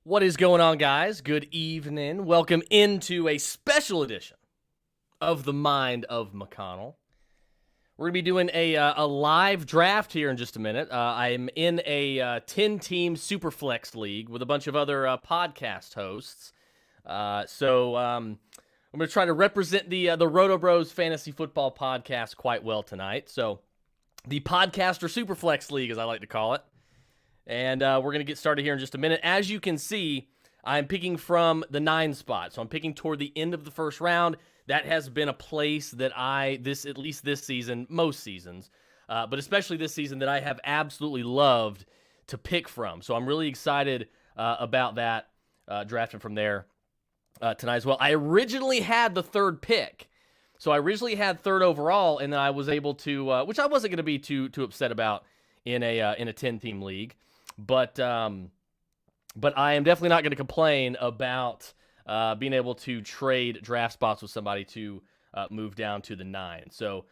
What is going on, guys? Good evening. Welcome into a special edition of the Mind of McConnell. We're going to be doing a live draft here in just a minute. I'm in a 10-team SuperFlex league with a bunch of other podcast hosts. So I'm going to try to represent the Roto Bros Fantasy Football Podcast quite well tonight. So the Podcaster SuperFlex League, as I like to call it. And we're going to get started here in just a minute. As you can see, I'm picking from the 9 spot. So I'm picking toward the end of the first round. That has been a place that at least this season, most seasons, but especially this season, that I have absolutely loved to pick from. So I'm really excited about that, drafting from there tonight as well. I originally had the 3rd pick. So I originally had 3rd overall, and then I was able to, which I wasn't going to be too upset about in a 10-team league. But I am definitely not going to complain about being able to trade draft spots with somebody to move down to the 9. So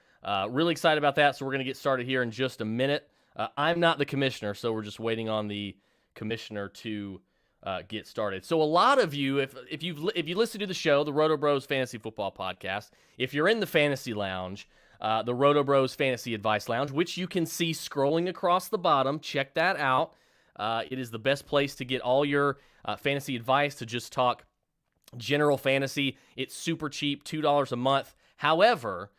really excited about that. So we're going to get started here in just a minute. I'm not the commissioner, so we're just waiting on the commissioner to get started. So a lot of you, if you listen to the show, the Roto Bros Fantasy Football Podcast, if you're in the Fantasy Lounge, the Roto Bros Fantasy Advice Lounge, which you can see scrolling across the bottom, check that out. It is the best place to get all your fantasy advice, to just talk general fantasy. It's super cheap, $2 a month. However,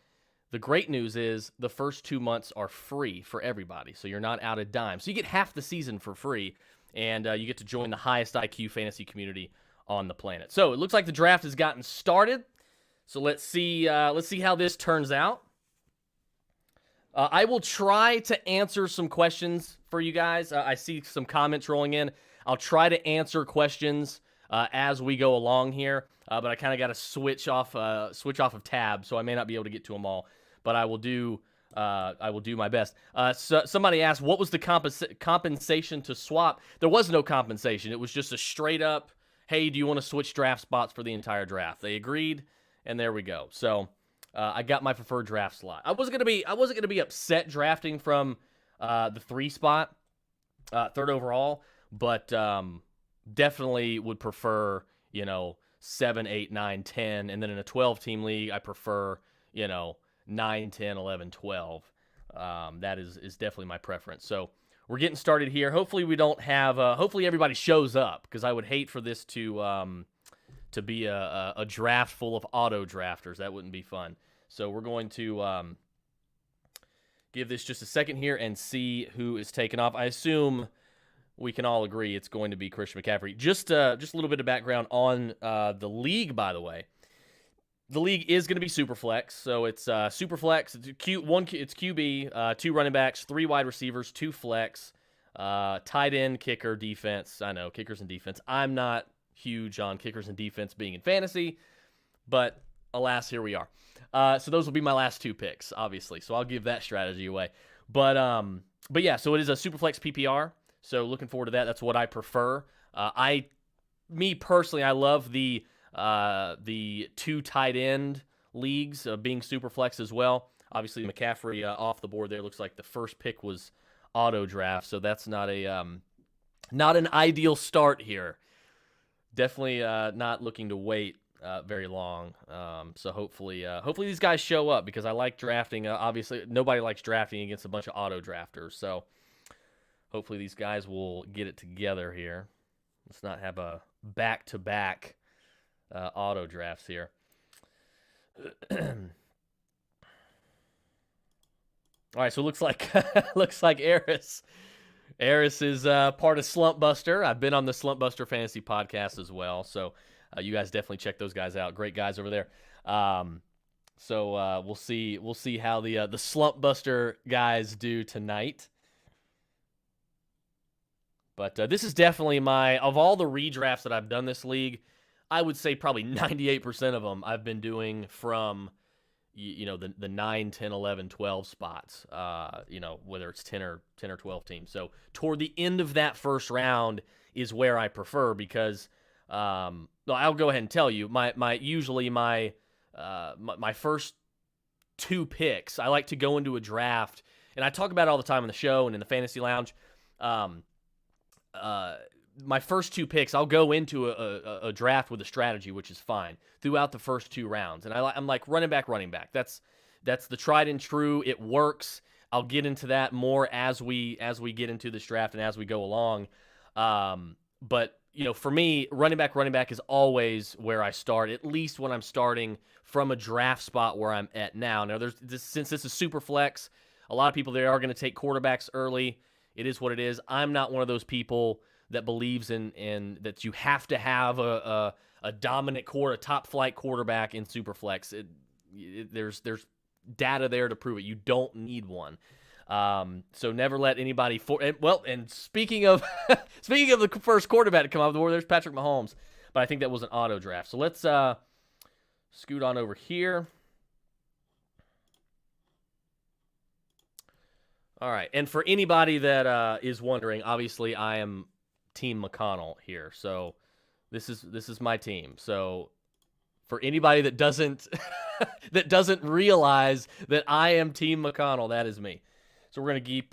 the great news is the first 2 months are free for everybody, so you're not out a dime. So you get half the season for free, and you get to join the highest IQ fantasy community on the planet. So it looks like the draft has gotten started. So let's see how this turns out. I will try to answer some questions for you guys. I see some comments rolling in. I'll try to answer questions as we go along here, but I kind of got to switch off of tabs, so I may not be able to get to them all. But I will do my best. So somebody asked, what was the compensation to swap? There was no compensation. It was just a straight up, hey, do you want to switch draft spots for the entire draft? They agreed, and there we go. So I got my preferred draft slot. I wasn't gonna be upset drafting from the 3 spot, 3rd overall, but definitely would prefer 7, 8, 9, 10, and then in a 12-team league, I prefer 9, 10, 11, 12. That is definitely my preference. So we're getting started here. Hopefully we don't have. Hopefully everybody shows up, because I would hate for this to be a draft full of auto drafters. That wouldn't be fun. So we're going to give this just a second here and see who is taken off. I assume we can all agree it's going to be Christian McCaffrey. Just a little bit of background on the league, by the way. The league is going to be SuperFlex, so it's SuperFlex. It's QB, 2 running backs, 3 wide receivers, 2 flex, tight end, kicker, defense. I know, kickers and defense. I'm not huge on kickers and defense being in fantasy, but alas, here we are. So those will be my last 2 picks, obviously. So I'll give that strategy away. But yeah, so it is a SuperFlex PPR. So looking forward to that. That's what I prefer. Me personally, I love the 2 tight end leagues being SuperFlex as well. Obviously, McCaffrey off the board there. Looks like the first pick was auto draft, so that's not an ideal start here. Definitely not looking to wait very long. So hopefully these guys show up, because I like drafting. Obviously, nobody likes drafting against a bunch of auto drafters. So hopefully these guys will get it together here. Let's not have a back-to-back auto drafts here. All right, so it looks like Eris is part of Slump Buster. I've been on the Slump Buster Fantasy Podcast as well, so you guys definitely check those guys out. Great guys over there. So we'll see how the Slump Buster guys do tonight. But this is definitely of all the redrafts that I've done this league, I would say probably 98% of them I've been doing from the 9, 10, 11, 12 spots, whether it's 10 or 12 teams. So toward the end of that first round is where I prefer, because I'll go ahead and tell you, usually my first 2 picks, I like to go into a draft, and I talk about it all the time on the show and in the Fantasy Lounge. my first 2 picks, I'll go into a draft with a strategy, which is fine throughout the first 2 rounds. And I'm like running back. That's the tried and true. It works. I'll get into that more as we get into this draft and as we go along. But for me, running back is always where I start, at least when I'm starting from a draft spot where I'm at now. Now, since this is super flex, a lot of people, they are going to take quarterbacks early. It is what it is. I'm not one of those people that believes in that you have to have a dominant a top flight quarterback in super flex. There's data there to prove it. You don't need one. So never let anybody and speaking of the first quarterback to come off the board, there's Patrick Mahomes, but I think that was an auto draft. So let's scoot on over here. All right, and for anybody that is wondering, obviously I am Team McConnell here. So this is my team. So for anybody that doesn't that doesn't realize that I am Team McConnell, that is me. So we're gonna keep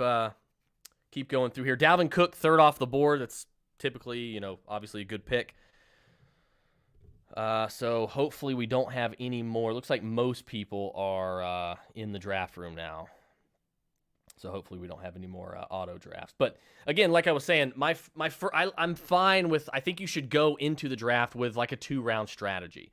going through here. Dalvin Cook, 3rd off the board. That's typically, obviously a good pick. So hopefully we don't have any more. Looks like most people are in the draft room now. So hopefully we don't have any more auto drafts. But again, like I was saying, I'm fine with. I think you should go into the draft with like a 2-round strategy.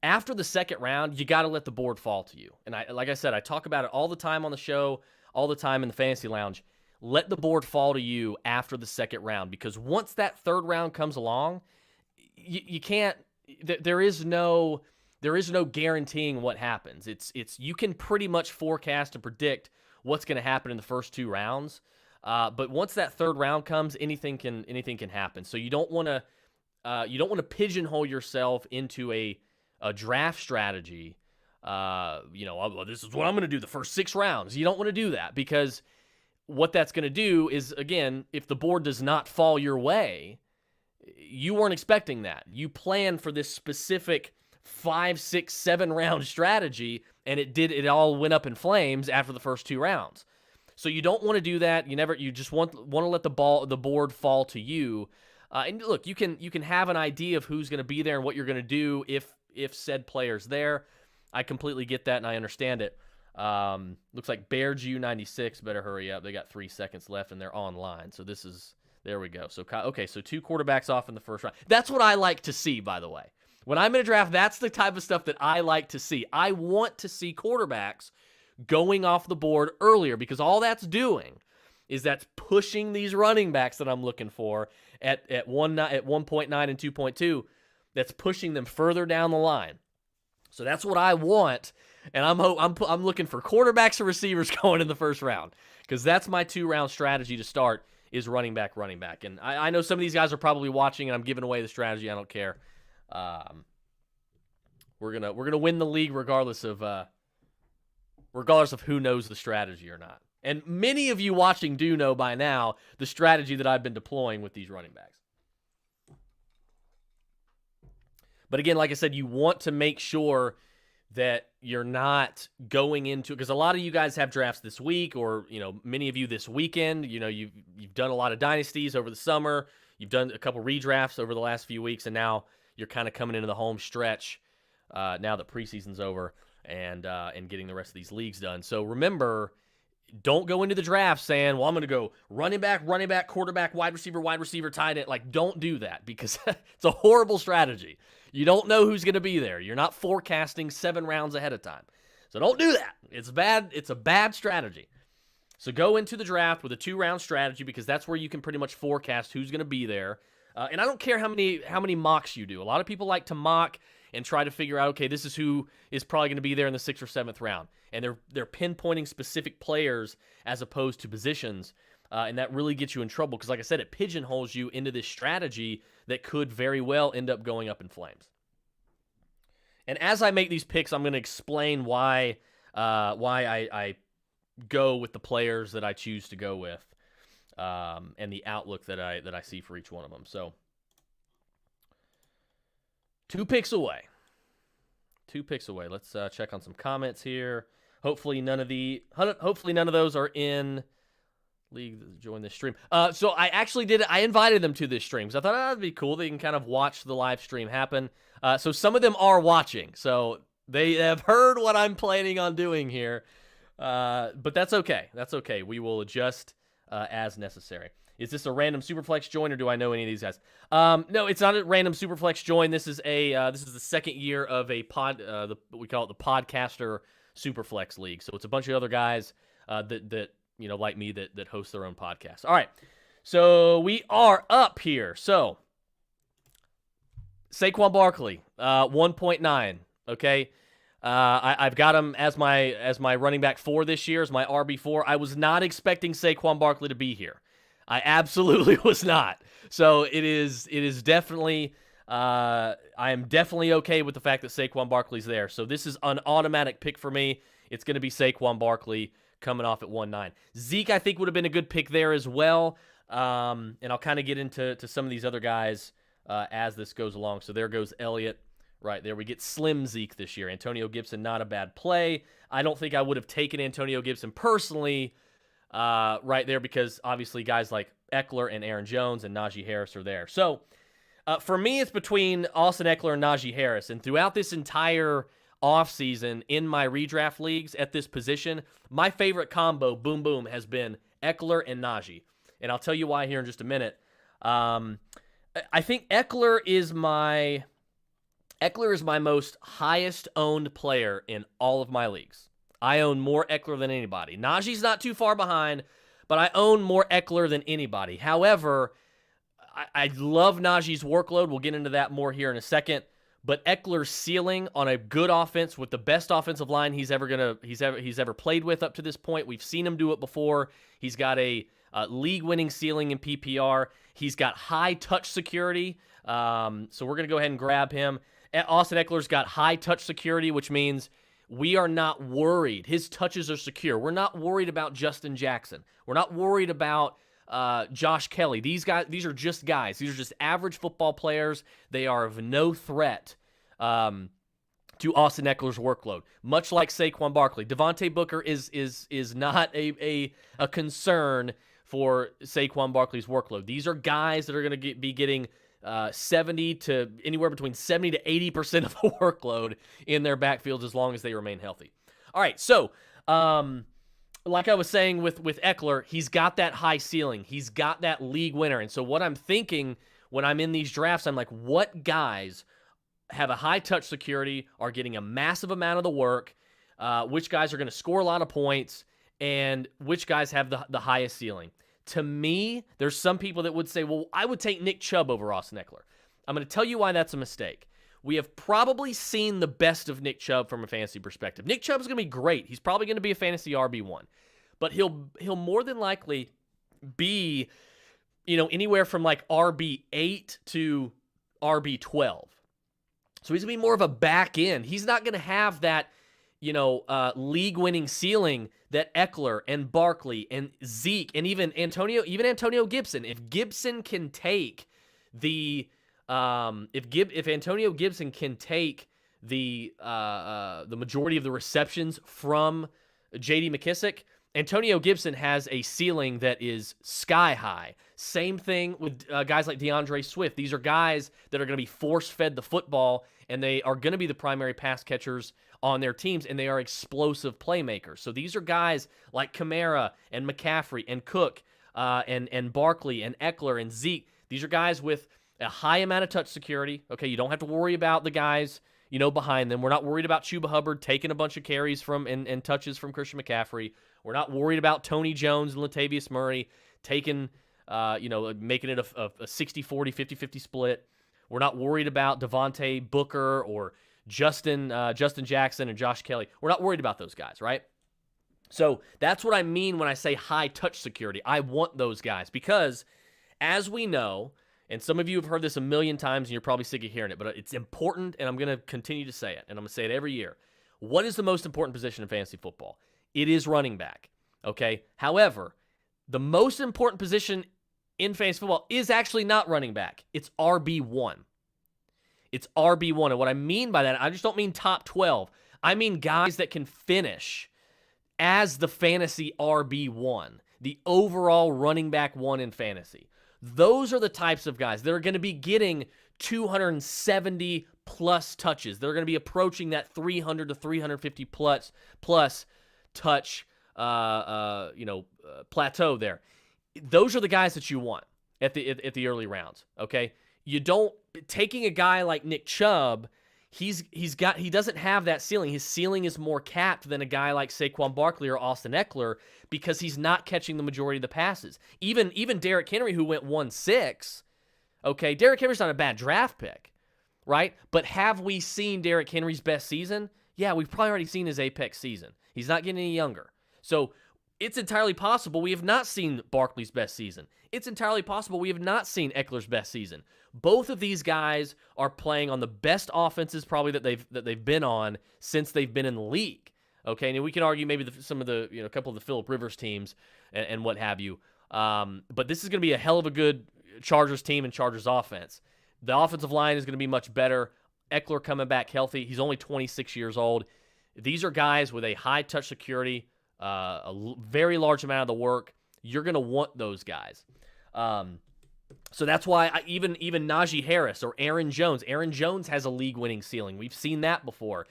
After the 2nd round, you got to let the board fall to you. And like I said, I talk about it all the time on the show, all the time in the Fantasy Lounge. Let the board fall to you after the 2nd round, because once that 3rd round comes along, you can't. There is no guaranteeing what happens. It's you can pretty much forecast and predict what's going to happen in the first 2 rounds. But once that 3rd round comes, anything can happen. So you don't want to pigeonhole yourself into a draft strategy. This is what I'm going to do the first 6 rounds. You don't want to do that, because what that's going to do is, again, if the board does not fall your way, you weren't expecting that. You planned for this specific 5, 6, 7 round strategy, and it all went up in flames after the first 2 rounds. So you don't want to do that. You just want to let the board fall to you. And look, you can have an idea of who's going to be there and what you're going to do if said player's there. I completely get that and I understand it. Looks like Bear G96 better hurry up. They got 3 seconds left and they're online. So there we go. So 2 quarterbacks off in the first round. That's what I like to see, by the way. When I'm in a draft, that's the type of stuff that I like to see. I want to see quarterbacks going off the board earlier, because all that's doing is that's pushing these running backs that I'm looking for at 1.9 and 2.2. That's pushing them further down the line. So that's what I want, and I'm looking for quarterbacks and receivers going in the first round, because that's my 2-round strategy to start is running back. And I know some of these guys are probably watching, and I'm giving away the strategy. I don't care. We're gonna win the league regardless of who knows the strategy or not. And many of you watching do know by now the strategy that I've been deploying with these running backs. But again, like I said, you want to make sure that you're not going into, because a lot of you guys have drafts this week, or many of you this weekend. You've done a lot of dynasties over the summer. You've done a couple redrafts over the last few weeks, and now you're kind of coming into the home stretch now that preseason's over and getting the rest of these leagues done. So remember, don't go into the draft saying, well, I'm going to go running back, quarterback, wide receiver, tight end. Like, don't do that, because it's a horrible strategy. You don't know who's going to be there. You're not forecasting 7 rounds ahead of time. So don't do that. It's bad. It's a bad strategy. So go into the draft with a 2-round strategy, because that's where you can pretty much forecast who's going to be there. And I don't care how many mocks you do. A lot of people like to mock and try to figure out, okay, this is who is probably going to be there in the 6th or 7th round. And they're pinpointing specific players as opposed to positions. And that really gets you in trouble, because like I said, it pigeonholes you into this strategy that could very well end up going up in flames. And as I make these picks, I'm going to explain why I go with the players that I choose to go with, and the outlook that I see for each one of them. So 2 picks away. 2 picks away. Let's check on some comments here. Hopefully none of those are in league join this stream. So I actually did. I invited them to this stream. So I thought that'd be cool. They can kind of watch the live stream happen. So some of them are watching. So they have heard what I'm planning on doing here. But that's okay. That's okay. We will adjust as necessary. Is this a random Superflex join, or do I know any of these guys? No, it's not a random Superflex join. This is the second year of a we call it the Podcaster SuperFlex League. So it's a bunch of other guys that like me that host their own podcast. All right, so we are up here. So Saquon Barkley, 1.9. Okay. I've got him as my running back 4 this year, as my RB4. I was not expecting Saquon Barkley to be here. I absolutely was not. So it is definitely, I am definitely okay with the fact that Saquon Barkley's there. So this is an automatic pick for me. It's going to be Saquon Barkley coming off at 1.9. Zeke, I think, would have been a good pick there as well. And I'll kind of get into some of these other guys as this goes along. So there goes Elliott. Right there, we get slim Zeke this year. Antonio Gibson, not a bad play. I don't think I would have taken Antonio Gibson personally right there because obviously guys like Eckler and Aaron Jones and Najee Harris are there. So for me, it's between Austin Eckler and Najee Harris. And throughout this entire offseason in my redraft leagues at this position, my favorite combo, boom, boom, has been Eckler and Najee. And I'll tell you why here in just a minute. I think Eckler is my most highest owned player in all of my leagues. I own more Eckler than anybody. Najee's not too far behind, but I own more Eckler than anybody. However, I love Najee's workload. We'll get into that more here in a second. But Eckler's ceiling on a good offense with the best offensive line he's ever played with up to this point. We've seen him do it before. He's got a league-winning ceiling in PPR. He's got high touch security. So we're going to go ahead and grab him. Austin Eckler's got high touch security, which means we are not worried. His touches are secure. We're not worried about Justin Jackson. We're not worried about Josh Kelly. These are just guys. These are just average football players. They are of no threat to Austin Eckler's workload. Much like Saquon Barkley, Devontae Booker is not a concern for Saquon Barkley's workload. These are guys that are going to be getting 70 to anywhere between 70 to 80% of the workload in their backfields as long as they remain healthy. All right, so like I was saying with Eckler, he's got that high ceiling. He's got that league winner. And so what I'm thinking when I'm in these drafts, I'm like, what guys have a high touch security, are getting a massive amount of the work, which guys are going to score a lot of points, and which guys have the highest ceiling. To me, there's some people that would say, well, I would take Nick Chubb over Austin Eckler. I'm going to tell you why that's a mistake. We have probably seen the best of Nick Chubb from a fantasy perspective. Nick Chubb is going to be great. He's probably going to be a fantasy RB1. But he'll more than likely be, anywhere from like RB8 to RB12. So he's going to be more of a back end. He's not going to have that, league-winning ceiling that Eckler and Barkley and Zeke and even Antonio Gibson. If Gibson can take the if Antonio Gibson can take the majority of the receptions from J.D. McKissic, Antonio Gibson has a ceiling that is sky high. Same thing with guys like Deandre Swift. These are guys that are going to be force-fed the football, and they are going to be the primary pass catchers on their teams, and they are explosive playmakers. So these are guys like Kamara and McCaffrey and Cook and Barkley and Eckler and Zeke. These are guys with a high amount of touch security. Okay, you don't have to worry about the guys, behind them. We're not worried about Chuba Hubbard taking a bunch of carries from and touches from Christian McCaffrey. We're not worried about Tony Jones and Latavius Murray taking, making it a 60-40, 50-50 split. We're not worried about Devontae Booker or Justin Jackson and Josh Kelly. We're not worried about those guys, right? So that's what I mean when I say high touch security. I want those guys because, as we know, and some of you have heard this a million times and you're probably sick of hearing it, but it's important, and I'm going to continue to say it, and I'm going to say it every year. What is the most important position in fantasy football? It is running back, okay? However, the most important position in fantasy football is actually not running back. It's RB1. It's RB1. And what I mean by that, I just don't mean top 12. I mean guys that can finish as the fantasy RB1. the overall running back one in fantasy. Those are the types of guys that are going to be getting 270 plus touches. They're going to be approaching that 300 to 350 plus touch plateau there. Those are the guys that you want at the early rounds, okay? You don't taking a guy like Nick Chubb, he doesn't have that ceiling. His ceiling is more capped than a guy like Saquon Barkley or Austin Eckler because he's not catching the majority of the passes. Even Derrick Henry, who went 1-6, okay, Derrick Henry's not a bad draft pick, right? But have we seen Derrick Henry's best season? Yeah, we've probably already seen his apex season. He's not getting any younger. So it's entirely possible we have not seen Barkley's best season. It's entirely possible we have not seen Eckler's best season. Both of these guys are playing on the best offenses probably that they've been on since they've been in the league. Okay, and we can argue maybe some of the a couple of the Phillip Rivers teams and what have you. But this is going to be a hell of a good Chargers team and Chargers offense. The offensive line is going to be much better. Eckler coming back healthy. He's only 26 years old. These are guys with a high touch security, very large amount of the work. You're going to want those guys. So that's why even Najee Harris or Aaron Jones. Aaron Jones has a league-winning ceiling. We've seen that before.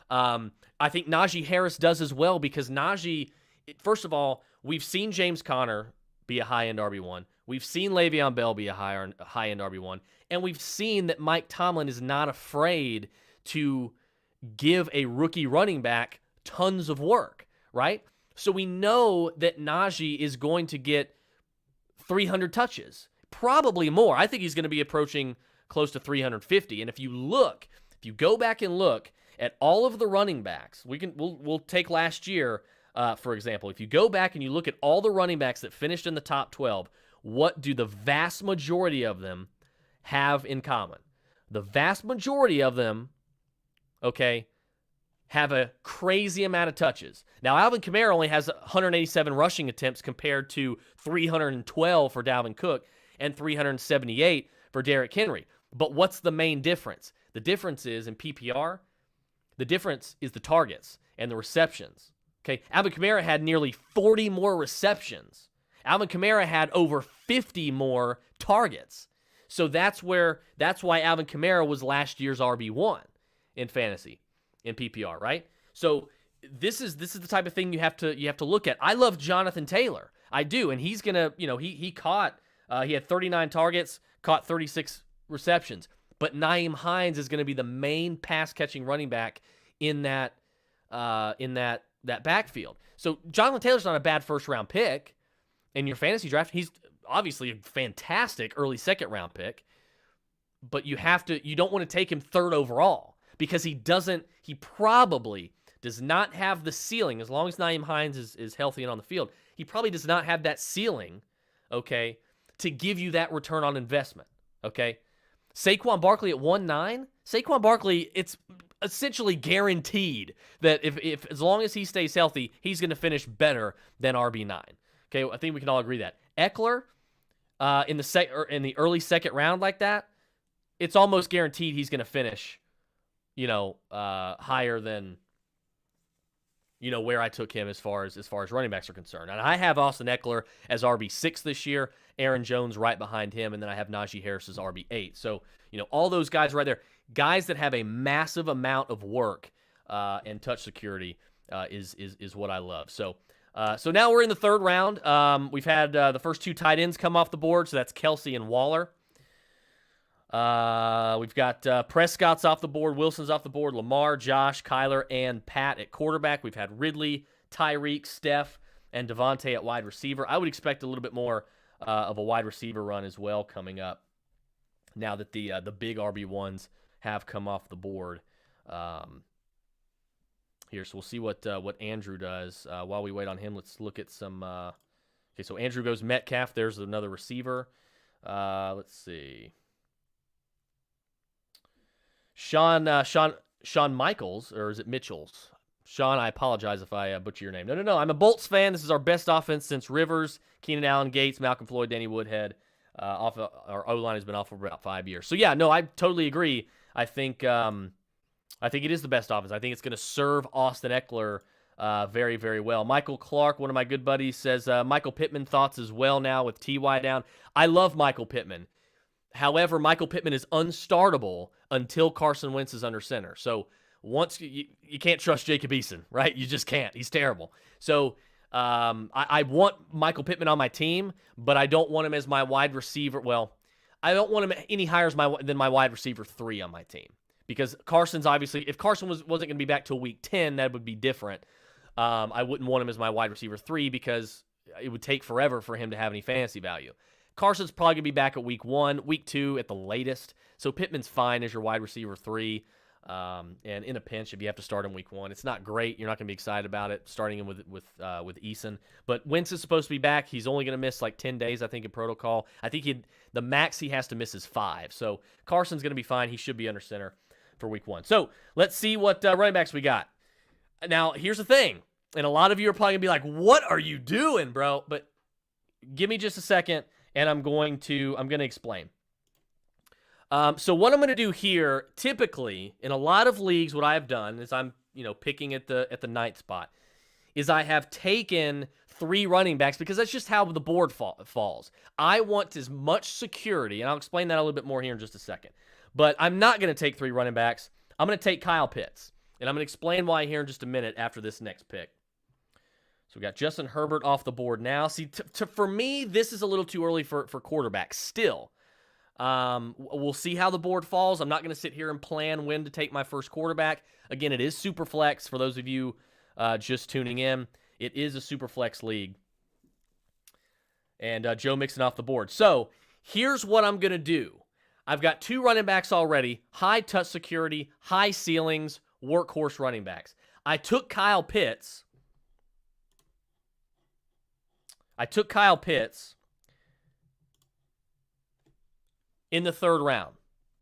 I think Najee Harris does as well because Najee, first of all, we've seen James Conner be a high-end RB1. We've seen Le'Veon Bell be a high-end RB1. And we've seen that Mike Tomlin is not afraid to give a rookie running back tons of work, right? So we know that Najee is going to get 300 touches, probably more. I think he's going to be approaching close to 350. And if you go back and look at all of the running backs, we'll take last year, for example. If you go back and you look at all the running backs that finished in the top 12, what do the vast majority of them have in common? The vast majority of them, okay, have a crazy amount of touches. Now, Alvin Kamara only has 187 rushing attempts compared to 312 for Dalvin Cook and 378 for Derrick Henry. But what's the main difference? The difference is in PPR, the difference is the targets and the receptions. Okay, Alvin Kamara had nearly 40 more receptions. Alvin Kamara had over 50 more targets. So that's why Alvin Kamara was last year's RB1 in fantasy, in PPR, right? So this is the type of thing you have to look at. I love Jonathan Taylor. I do, and he's going to, he had 39 targets, caught 36 receptions. But Nyheim Hines is going to be the main pass-catching running back in that backfield. So Jonathan Taylor's not a bad first-round pick in your fantasy draft. He's obviously a fantastic early second-round pick, but you don't want to take him third overall because he probably does not have the ceiling. As long as Nyheim Hines is healthy and on the field, he probably does not have that ceiling, okay, to give you that return on investment, okay? Saquon Barkley at 1.9, Saquon Barkley, it's essentially guaranteed that if as long as he stays healthy, he's going to finish better than RB9. Okay, I think we can all agree that. Eckler, in the early second round like that, it's almost guaranteed he's going to finish, higher than, where I took him as far as running backs are concerned. And I have Austin Eckler as RB6 this year, Aaron Jones right behind him, and then I have Najee Harris as RB8. So, all those guys right there, guys that have a massive amount of work and touch security is what I love. So now we're in the third round. We've had the first two tight ends come off the board, so that's Kelsey and Waller. We've got Prescott's off the board, Wilson's off the board, Lamar, Josh, Kyler, and Pat at quarterback. We've had Ridley, Tyreek, Steph, and Devontae at wide receiver. I would expect a little bit more of a wide receiver run as well coming up now that the big RB1s have come off the board here. So we'll see what Andrew does. While we wait on him, let's look at some okay, so Andrew goes Metcalf. There's another receiver. Let's see. Shawn Michaels, or is it Mitchell's? Sean, I apologize if I butcher your name. No. I'm a Bolts fan. This is our best offense since Rivers, Keenan Allen, Gates, Malcolm Floyd, Danny Woodhead. Our O-line has been off for about 5 years. So, yeah, no, I totally agree. I think it is the best offense. I think it's going to serve Austin Eckler very, very well. Michael Clark, one of my good buddies, says Michael Pittman thoughts as well now with T.Y. down. I love Michael Pittman. However, Michael Pittman is unstartable until Carson Wentz is under center. So once you can't trust Jacob Eason, right? You just can't. He's terrible. So I want Michael Pittman on my team, but I don't want him as my wide receiver. Well, I don't want him any higher than my wide receiver 3 on my team. Because Carson's obviously, if Carson wasn't going to be back till week 10, that would be different. I wouldn't want him as my wide receiver 3 because it would take forever for him to have any fantasy value. Carson's probably going to be back at week 1, week 2 at the latest. So Pittman's fine as your wide receiver 3. And in a pinch, if you have to start him week 1, it's not great. You're not going to be excited about it, starting him with Eason. But Wentz is supposed to be back. He's only going to miss like 10 days, I think, in protocol. I think the max he has to miss is 5. So Carson's going to be fine. He should be under center for week 1. So let's see what running backs we got. Now, here's the thing. And a lot of you are probably going to be like, what are you doing, bro? But give me just a second, and I'm going to explain. So what I'm going to do here, typically, in a lot of leagues, what I have done is I'm, picking at the 9th spot, is I have taken 3 running backs because that's just how the board falls. I want as much security, and I'll explain that a little bit more here in just a second. But I'm not going to take 3 running backs. I'm going to take Kyle Pitts, and I'm going to explain why here in just a minute after this next pick. So we got Justin Herbert off the board now. See, for me, this is a little too early for quarterbacks still. We'll see how the board falls. I'm not going to sit here and plan when to take my first quarterback. Again, it is SuperFlex for those of you just tuning in. It is a SuperFlex league. And Joe Mixon off the board. So here's what I'm going to do. I've got 2 running backs already. High touch security, high ceilings, workhorse running backs. I took Kyle Pitts. In the 3rd round.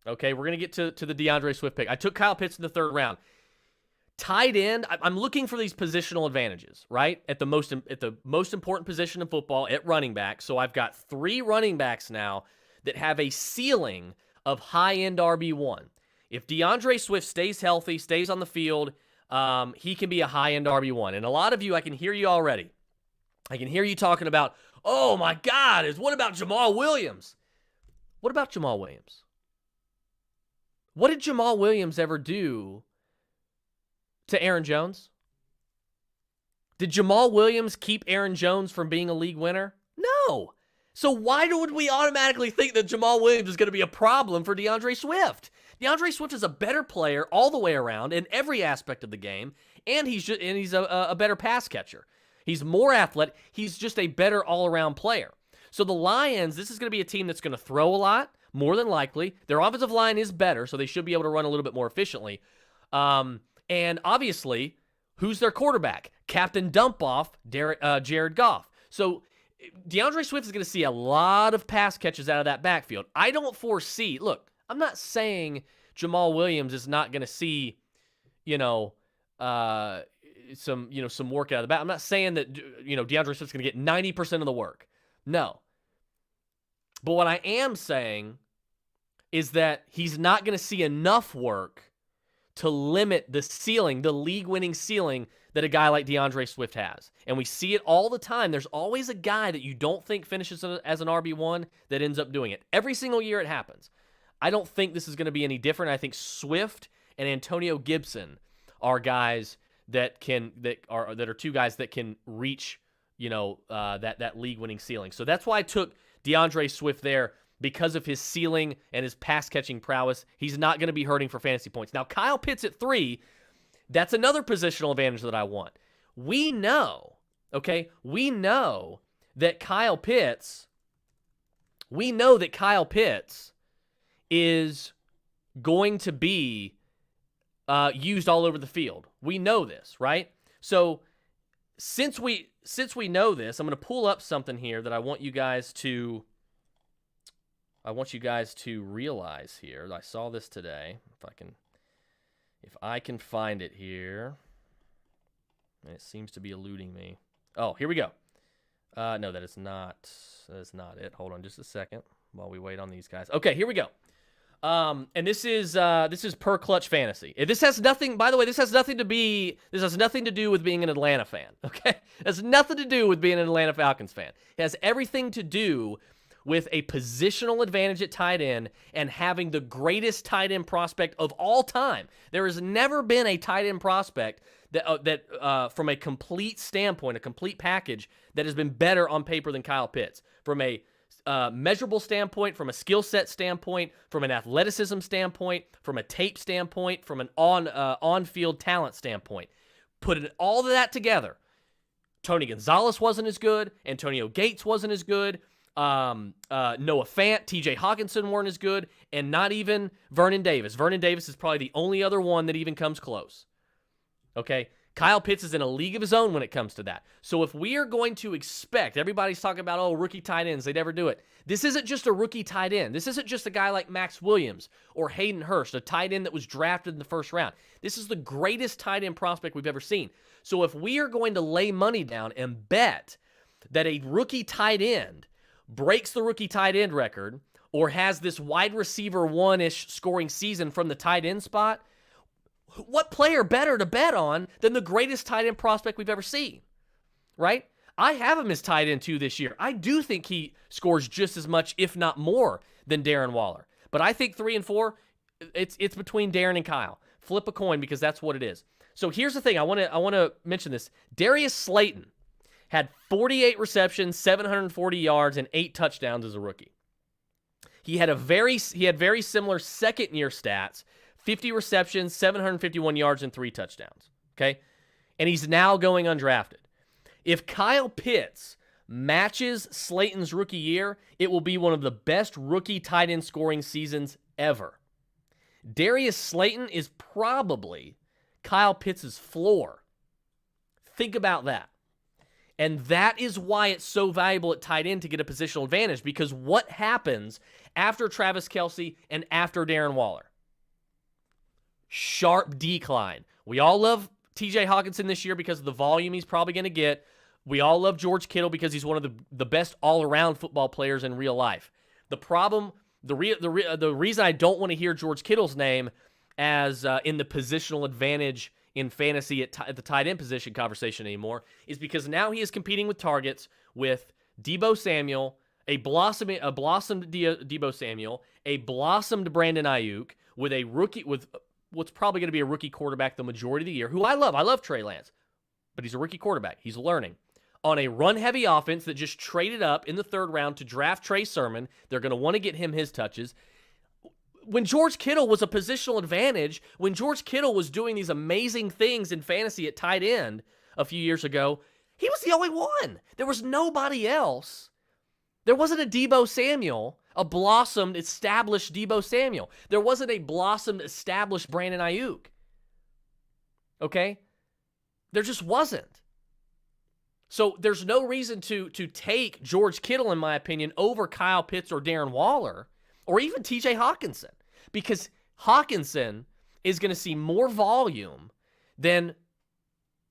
Okay, we're going to get to the Deandre Swift pick. I took Kyle Pitts in the 3rd round. Tight end, I'm looking for these positional advantages, right? At the most important position in football, at running back. So I've got 3 running backs now that have a ceiling of high-end RB1. If Deandre Swift stays healthy, stays on the field, he can be a high-end RB1. And a lot of you, I can hear you already. I can hear you talking about, oh my God, what about Jamal Williams? What about Jamal Williams? What did Jamal Williams ever do to Aaron Jones? Did Jamal Williams keep Aaron Jones from being a league winner? No. So why would we automatically think that Jamal Williams is going to be a problem for Deandre Swift? Deandre Swift is a better player all the way around in every aspect of the game, and he's a better pass catcher. He's more athletic. He's just a better all-around player. So the Lions, this is going to be a team that's going to throw a lot, more than likely. Their offensive line is better, so they should be able to run a little bit more efficiently. And obviously, who's their quarterback? Captain Dump-Off, Jared Goff. So DeAndre Swift is going to see a lot of pass catches out of that backfield. I don't foresee, look, I'm not saying Jamal Williams is not going to see, some work out of the back. I'm not saying that, DeAndre Swift's going to get 90% of the work. No. But what I am saying is that he's not going to see enough work to limit the ceiling, the league-winning ceiling that a guy like DeAndre Swift has. And we see it all the time. There's always a guy that you don't think finishes as an RB1 that ends up doing it. Every single year it happens. I don't think this is going to be any different. I think Swift and Antonio Gibson are guys that are 2 guys that can reach, that league-winning ceiling. So that's why I took DeAndre Swift there, because of his ceiling and his pass-catching prowess. He's not going to be hurting for fantasy points. Now, Kyle Pitts at 3, that's another positional advantage that I want. We know that Kyle Pitts is going to be used all over the field. We know this, right? So since we know this, I'm going to pull up something here that I want you guys to realize here. I saw this today. If I can find it here. And it seems to be eluding me. Oh, here we go. No, that is not it. Hold on just a second while we wait on these guys. Okay, here we go. And this is per Clutch Fantasy. This has nothing, by the way, this has nothing to do with being an Atlanta fan, okay? It has nothing to do with being an Atlanta Falcons fan. It has everything to do with a positional advantage at tight end and having the greatest tight end prospect of all time. There has never been a tight end prospect that from a complete standpoint, a complete package, that has been better on paper than Kyle Pitts. From a measurable standpoint, from a skill set standpoint, from an athleticism standpoint, from a tape standpoint, from an on-field talent standpoint. Put all of that together. Tony Gonzalez wasn't as good. Antonio Gates wasn't as good. Noah Fant, TJ Hawkinson weren't as good. And not even Vernon Davis. Vernon Davis is probably the only other one that even comes close. Okay? Kyle Pitts is in a league of his own when it comes to that. So if we are going to expect, everybody's talking about, rookie tight ends, they never do it. This isn't just a rookie tight end. This isn't just a guy like Max Williams or Hayden Hurst, a tight end that was drafted in the first round. This is the greatest tight end prospect we've ever seen. So if we are going to lay money down and bet that a rookie tight end breaks the rookie tight end record or has this wide receiver one-ish scoring season from the tight end spot, what player better to bet on than the greatest tight end prospect we've ever seen, right? I have him as tight end 2 this year. I do think he scores just as much, if not more, than Darren Waller. But I think 3 and 4, it's between Darren and Kyle. Flip a coin because that's what it is. So here's the thing. I want to mention this. Darius Slayton had 48 receptions, 740 yards, and 8 touchdowns as a rookie. He had very similar second-year stats. 50 receptions, 751 yards, and 3 touchdowns, okay? And he's now going undrafted. If Kyle Pitts matches Slayton's rookie year, it will be one of the best rookie tight end scoring seasons ever. Darius Slayton is probably Kyle Pitts' floor. Think about that. And that is why it's so valuable at tight end to get a positional advantage, because what happens after Travis Kelce and after Darren Waller? Sharp decline. We all love TJ Hawkinson this year because of the volume he's probably going to get. We all love George Kittle because he's one of the best all-around football players in real life. The problem, the reason I don't want to hear George Kittle's name as in the positional advantage in fantasy at the tight end position conversation anymore is because now he is competing with targets with Deebo Samuel, a blossomed Deebo Samuel, a blossomed Brandon Ayuk, with a rookie with what's probably going to be a rookie quarterback the majority of the year, who I love. I love Trey Lance, but he's a rookie quarterback. He's learning. On a run-heavy offense that just traded up in the 3rd round to draft Trey Sermon, they're going to want to get him his touches. When George Kittle was a positional advantage, when George Kittle was doing these amazing things in fantasy at tight end a few years ago, he was the only one. There was nobody else. There wasn't a Deebo Samuel, a blossomed, established Deebo Samuel. There wasn't a blossomed, established Brandon Ayuk. Okay? There just wasn't. So there's no reason to take George Kittle, in my opinion, over Kyle Pitts or Darren Waller or even TJ Hawkinson, because Hawkinson is going to see more volume than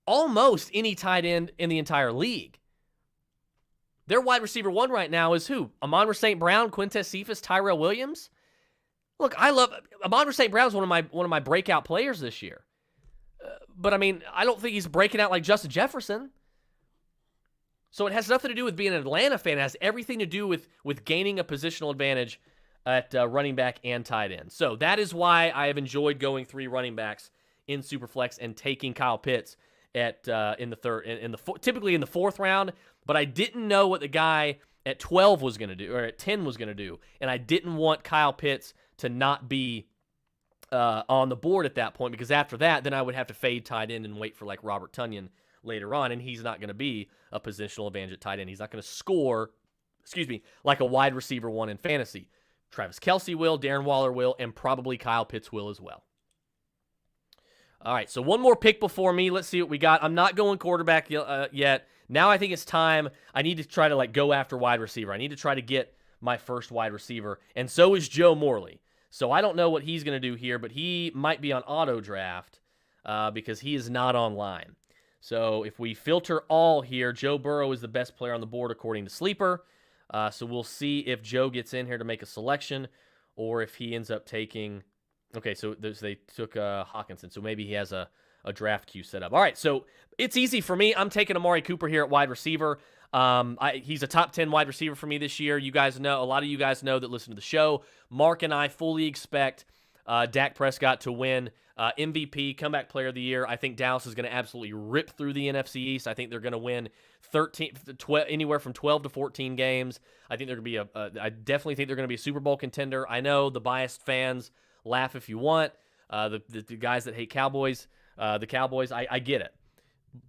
almost any tight end in the entire league. Their wide receiver 1 right now is who? Amon-Ra St. Brown, Quintez Cephas, Tyrell Williams. Look, I love Amon-Ra St. Brown is one of my breakout players this year. But I mean, I don't think he's breaking out like Justin Jefferson. So it has nothing to do with being an Atlanta fan. It has everything to do with gaining a positional advantage at running back and tight end. So that is why I have enjoyed going 3 running backs in Superflex and taking Kyle Pitts at typically in the 4th round. But I didn't know what the guy at 12 was going to do, or at 10 was going to do. And I didn't want Kyle Pitts to not be on the board at that point, because after that, then I would have to fade tight end and wait for like Robert Tonyan later on, and he's not going to be a positional advantage at tight end. He's not going to score, like a wide receiver 1 in fantasy. Travis Kelce will, Darren Waller will, and probably Kyle Pitts will as well. All right, so one more pick before me. Let's see what we got. I'm not going quarterback yet. Now I think it's time. I need to try to go after wide receiver. I need to try to get my first wide receiver, and so is Joe Morley. So I don't know what he's going to do here, but he might be on auto draft because he is not online. So if we filter all here, Joe Burrow is the best player on the board according to Sleeper. So we'll see if Joe gets in here to make a selection, or if he ends up taking. Okay, so they took Hawkinson, so maybe he has a draft queue set up. All right, so it's easy for me. I'm taking Amari Cooper here at wide receiver. He's a top 10 wide receiver for me this year. You guys know, a lot of you guys know that listen to the show. Mark and I fully expect Dak Prescott to win MVP, comeback player of the year. I think Dallas is going to absolutely rip through the NFC East. I think they're going to win 12, anywhere from 12 to 14 games. I think they're going to be I definitely think they're going to be a Super Bowl contender. I know the biased fans laugh if you want. The guys that hate Cowboys, the Cowboys, I get it.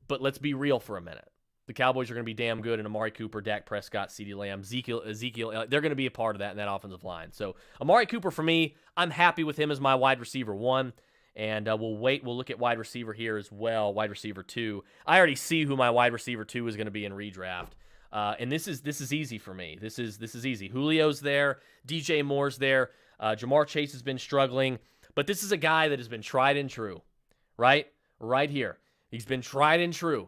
But let's be real for a minute. The Cowboys are going to be damn good, and Amari Cooper, Dak Prescott, CeeDee Lamb, Ezekiel, they're going to be a part of that in that offensive line. So Amari Cooper, for me, I'm happy with him as my wide receiver 1, and we'll look at wide receiver here as well, wide receiver 2. I already see who my wide receiver 2 is going to be in redraft, and this is easy for me. This is easy. Julio's there, DJ Moore's there, Jamar Chase has been struggling, but this is a guy that has been tried and true, right here. He's been tried and true.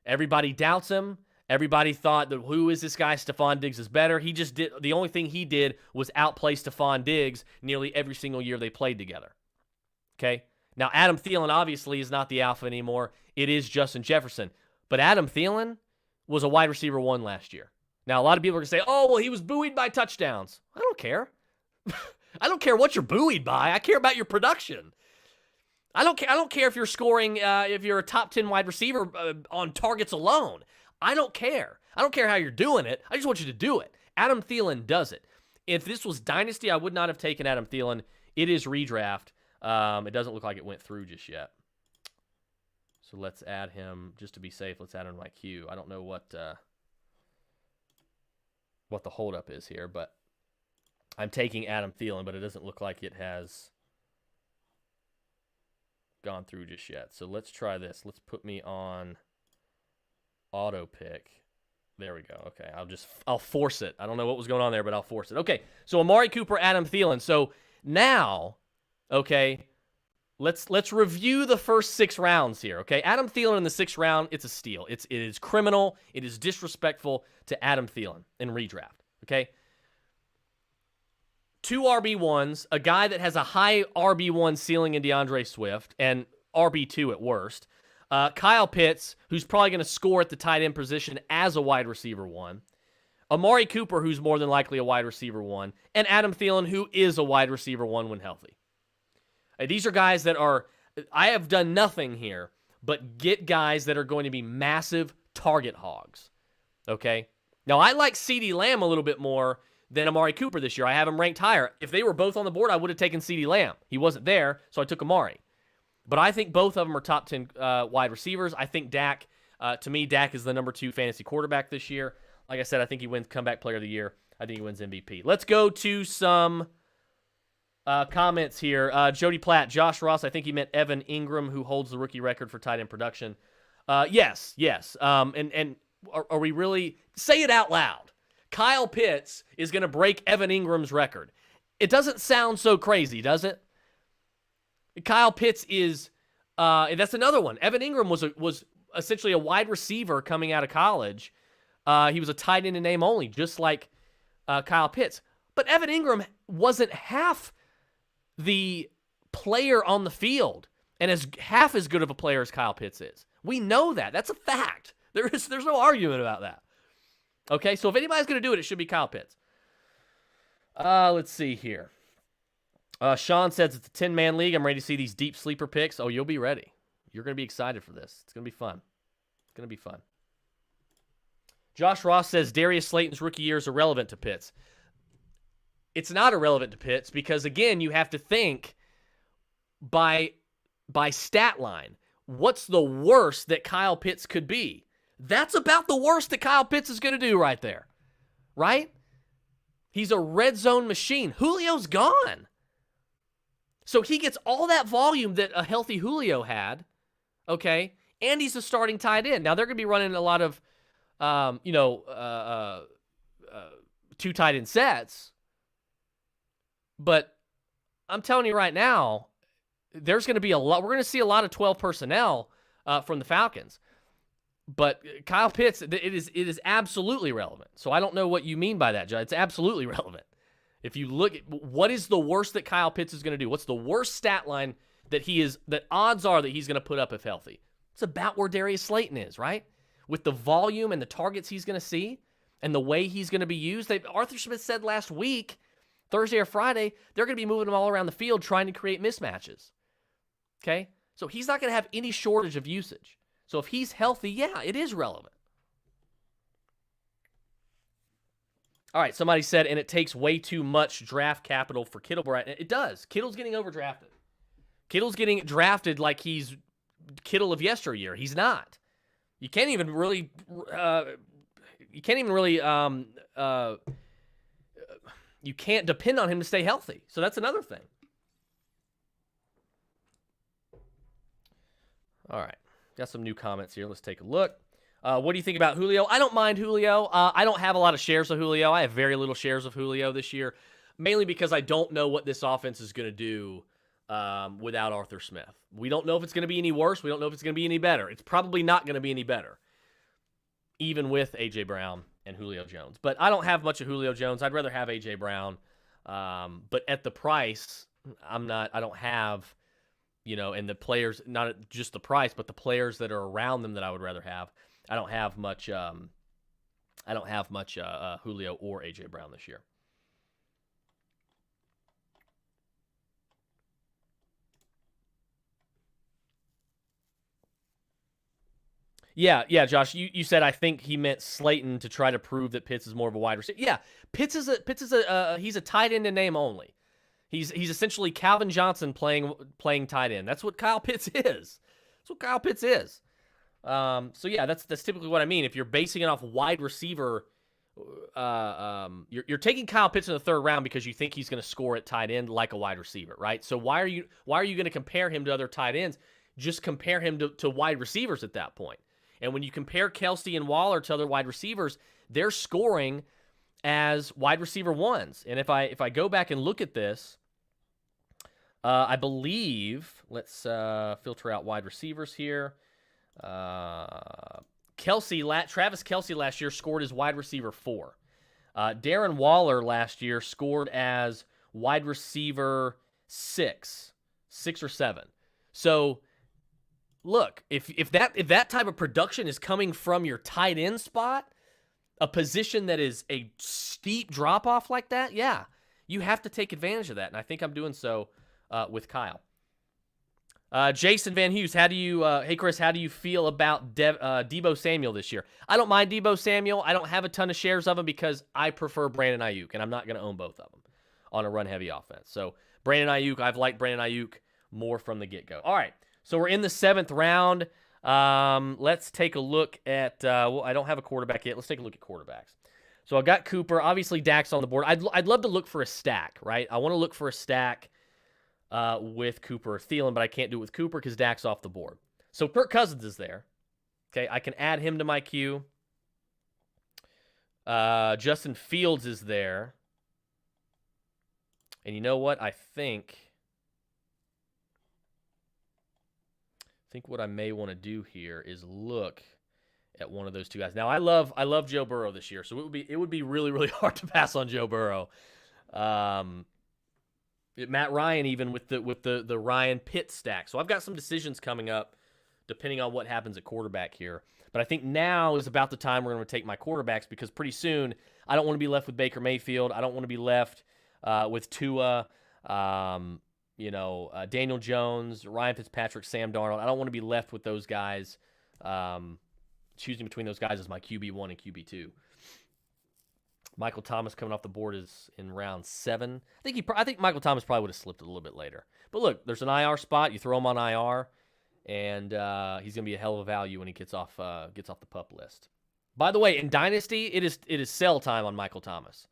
Everybody doubts him. Everybody thought that who is this guy? Stephon Diggs is better. He just did. The only thing he did was outplay Stephon Diggs nearly every single year they played together. Okay? Now, Adam Thielen obviously is not the alpha anymore. It is Justin Jefferson. But Adam Thielen was a wide receiver 1 last year. Now, a lot of people are going to say, oh, well, he was buoyed by touchdowns. I don't care. I don't care what you're buoyed by. I care about your production. I don't care if you're scoring, if you're a top 10 wide receiver on targets alone. I don't care. I don't care how you're doing it. I just want you to do it. Adam Thielen does it. If this was Dynasty, I would not have taken Adam Thielen. It is redraft. It doesn't look like it went through just yet. So let's add him, just to be safe, let's add him to my queue. I don't know what the holdup is here, but I'm taking Adam Thielen, but it doesn't look like it has gone through just yet. So let's try this. Let's put me on auto pick. There we go. Okay, I'll force it. I don't know what was going on there, but I'll force it. Okay, so Amari Cooper, Adam Thielen. So now, okay, let's review the first 6 rounds here. Okay, Adam Thielen in the 6th round, it's a steal. It is criminal. It is disrespectful to Adam Thielen in redraft. Okay. 2 RB1s, a guy that has a high RB1 ceiling in DeAndre Swift, and RB2 at worst. Kyle Pitts, who's probably going to score at the tight end position as a wide receiver 1. Amari Cooper, who's more than likely a wide receiver 1. And Adam Thielen, who is a wide receiver 1 when healthy. These are guys that are, I have done nothing here but get guys that are going to be massive target hogs. Okay? Now, I like CeeDee Lamb a little bit more than Amari Cooper this year. I have him ranked higher. If they were both on the board, I would have taken CeeDee Lamb. He wasn't there, so I took Amari. But I think both of them are top 10 wide receivers. I think Dak, to me, Dak is the number 2 fantasy quarterback this year. Like I said, I think he wins comeback player of the year. I think he wins MVP. Let's go to some comments here. Jody Platt, Josh Ross, I think he meant Evan Ingram, who holds the rookie record for tight end production. Yes. And are we really? Say it out loud. Kyle Pitts is going to break Evan Ingram's record. It doesn't sound so crazy, does it? Kyle Pitts is, and that's another one. Evan Ingram was essentially a wide receiver coming out of college. He was a tight end in name only, just like Kyle Pitts. But Evan Ingram wasn't half the player on the field and half as good of a player as Kyle Pitts is. We know that. That's a fact. There's no argument about that. Okay, so if anybody's going to do it, it should be Kyle Pitts. Let's see here. Sean says it's a 10-man league. I'm ready to see these deep sleeper picks. Oh, you'll be ready. You're going to be excited for this. It's going to be fun. It's going to be fun. Josh Ross says Darius Slayton's rookie year is irrelevant to Pitts. It's not irrelevant to Pitts because, again, you have to think by stat line. What's the worst that Kyle Pitts could be? That's about the worst that Kyle Pitts is going to do right there. Right? He's a red zone machine. Julio's gone. So he gets all that volume that a healthy Julio had, okay, and he's a starting tight end. Now, they're going to be running a lot of, 2 tight end sets, but I'm telling you right now, there's going to be a lot. We're going to see a lot of 12 personnel from the Falcons. But Kyle Pitts, it is absolutely relevant. So I don't know what you mean by that, Judge. It's absolutely relevant. If you look at what is the worst that Kyle Pitts is going to do, what's the worst stat line that odds are that he's going to put up if healthy? It's about where Darius Slayton is, right? With the volume and the targets he's going to see and the way he's going to be used. Arthur Smith said last week, Thursday or Friday, they're going to be moving him all around the field trying to create mismatches. Okay? So he's not going to have any shortage of usage. So if he's healthy, yeah, it is relevant. All right, somebody said, and it takes way too much draft capital for Kittle. It does. Kittle's getting overdrafted. Kittle's getting drafted like he's Kittle of yesteryear. He's not. You can't even really. You can't depend on him to stay healthy. So that's another thing. All right, got some new comments here. Let's take a look. What do you think about Julio? I don't mind Julio. I don't have a lot of shares of Julio. I have very little shares of Julio this year, mainly because I don't know what this offense is going to do without Arthur Smith. We don't know if it's going to be any worse. We don't know if it's going to be any better. It's probably not going to be any better, even with A.J. Brown and Julio Jones. But I don't have much of Julio Jones. I'd rather have A.J. Brown. But at the price, I don't have, and the players, not just the price, but the players that are around them that I would rather have. I don't have much Julio or A.J. Brown this year. Yeah, Josh. You said I think he meant Slayton to try to prove that Pitts is more of a wide receiver. Yeah, Pitts is he's a tight end in name only. He's essentially Calvin Johnson playing tight end. That's what Kyle Pitts is. So yeah, that's typically what I mean. If you're basing it off wide receiver, you're taking Kyle Pitts in the third round because you think he's going to score at tight end like a wide receiver, right? So why are you going to compare him to other tight ends? Just compare him to wide receivers at that point. And when you compare Kelce and Waller to other wide receivers, they're scoring as wide receiver ones. And if I go back and look at this, I believe, let's filter out wide receivers here. Travis Kelce last year scored as wide receiver 4. Darren Waller last year scored as wide receiver 6 or 7. So look, if that type of production is coming from your tight end spot, a position that is a steep drop off like that, yeah, you have to take advantage of that. And I think I'm doing so with Kyle. Jason Van Hughes, hey Chris, how do you feel about Deebo Samuel this year? I don't mind Deebo Samuel. I don't have a ton of shares of him because I prefer Brandon Ayuk, and I'm not going to own both of them on a run-heavy offense. So Brandon Ayuk, I've liked Brandon Ayuk more from the get-go. All right, so we're in the 7th round. Let's take a look at, I don't have a quarterback yet. Let's take a look at quarterbacks. So I've got Cooper. Obviously, Dak's on the board. I'd love to look for a stack, right? I want to look for a stack with Cooper or Thielen, but I can't do it with Cooper because Dak's off the board. So Kirk Cousins is there. Okay, I can add him to my queue. Justin Fields is there. And you know what? I think what I may want to do here is look at one of those two guys. Now I love Joe Burrow this year, so it would be really, really hard to pass on Joe Burrow. Matt Ryan even with the Ryan Pitt stack. So I've got some decisions coming up depending on what happens at quarterback here. But I think now is about the time we're going to take my quarterbacks because pretty soon I don't want to be left with Baker Mayfield. I don't want to be left with Tua, Daniel Jones, Ryan Fitzpatrick, Sam Darnold. I don't want to be left with those guys. Choosing between those guys is my QB1 and QB2. Michael Thomas coming off the board is in round 7. I think Michael Thomas probably would have slipped a little bit later. But look, there's an IR spot. You throw him on IR, and he's going to be a hell of a value when he gets off the PUP list. By the way, in Dynasty, it is sell time on Michael Thomas.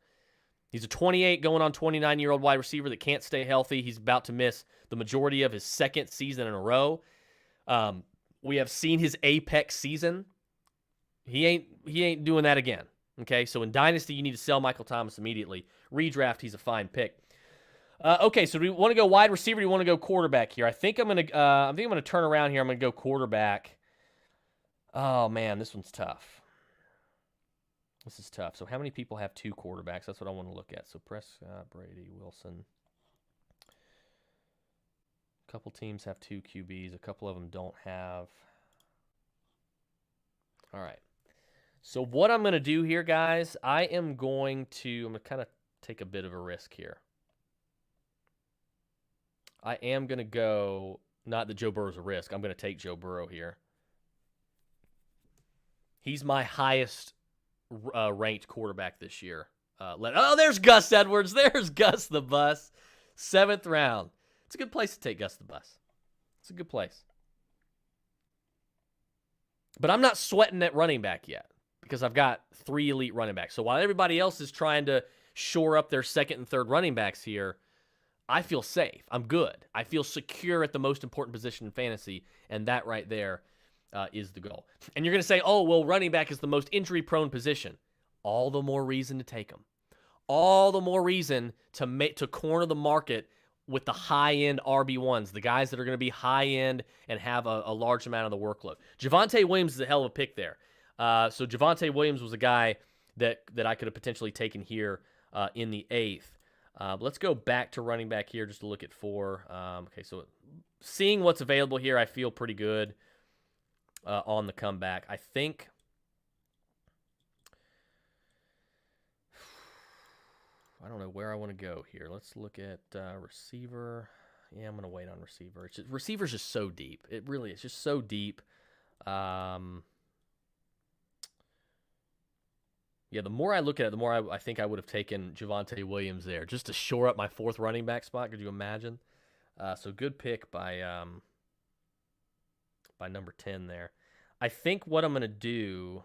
He's a 28 going on 29-year-old wide receiver that can't stay healthy. He's about to miss the majority of his second season in a row. We have seen his apex season. He ain't doing that again. Okay, so in Dynasty, you need to sell Michael Thomas immediately. Redraft, he's a fine pick. Okay, so do we want to go wide receiver? Or do you want to go quarterback here? I think I'm gonna turn around here. I'm gonna go quarterback. Oh man, this one's tough. This is tough. So how many people have 2 quarterbacks? That's what I want to look at. So Prescott, Brady, Wilson. A couple teams have 2 QBs. A couple of them don't have. All right. So what I'm going to do here, guys, I'm going to kind of take a bit of a risk here. I am going to go, not that Joe Burrow's a risk. I'm going to take Joe Burrow here. He's my highest ranked quarterback this year. There's Gus Edwards. There's Gus the Bus. 7th round. It's a good place to take Gus the Bus. It's a good place. But I'm not sweating at running back yet because I've got 3 elite running backs. So while everybody else is trying to shore up their 2nd and 3rd running backs here, I feel safe. I'm good. I feel secure at the most important position in fantasy, and that right there is the goal. And you're going to say, oh, well, running back is the most injury-prone position. All the more reason to take them. All the more reason to corner the market with the high-end RB1s, the guys that are going to be high-end and have a large amount of the workload. Javonte Williams is a hell of a pick there. So Javonte Williams was a guy that I could have potentially taken here in the 8th. Let's go back to running back here just to look at 4. Okay, so seeing what's available here, I feel pretty good on the comeback. I think I don't know where I want to go here. Let's look at receiver. Yeah, I'm going to wait on receiver. Receiver's just so deep. It really is just so deep. Yeah, the more I look at it, the more I think I would have taken Javonte Williams there just to shore up my 4th running back spot. Could you imagine? So good pick by number 10 there. I think what I'm going to do.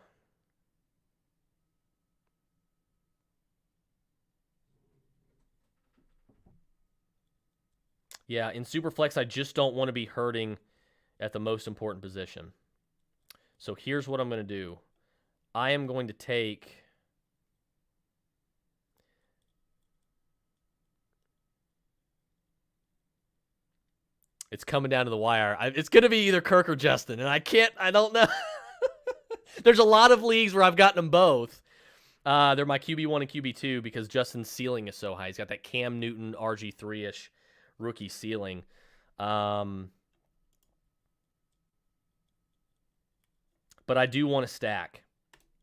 Yeah, in Superflex, I just don't want to be hurting at the most important position. So here's what I'm going to do. I am going to take. It's coming down to the wire. It's going to be either Kirk or Justin, and I don't know. There's a lot of leagues where I've gotten them both. They're my QB1 and QB2 because Justin's ceiling is so high. He's got that Cam Newton RG3-ish rookie ceiling. But I do want to stack,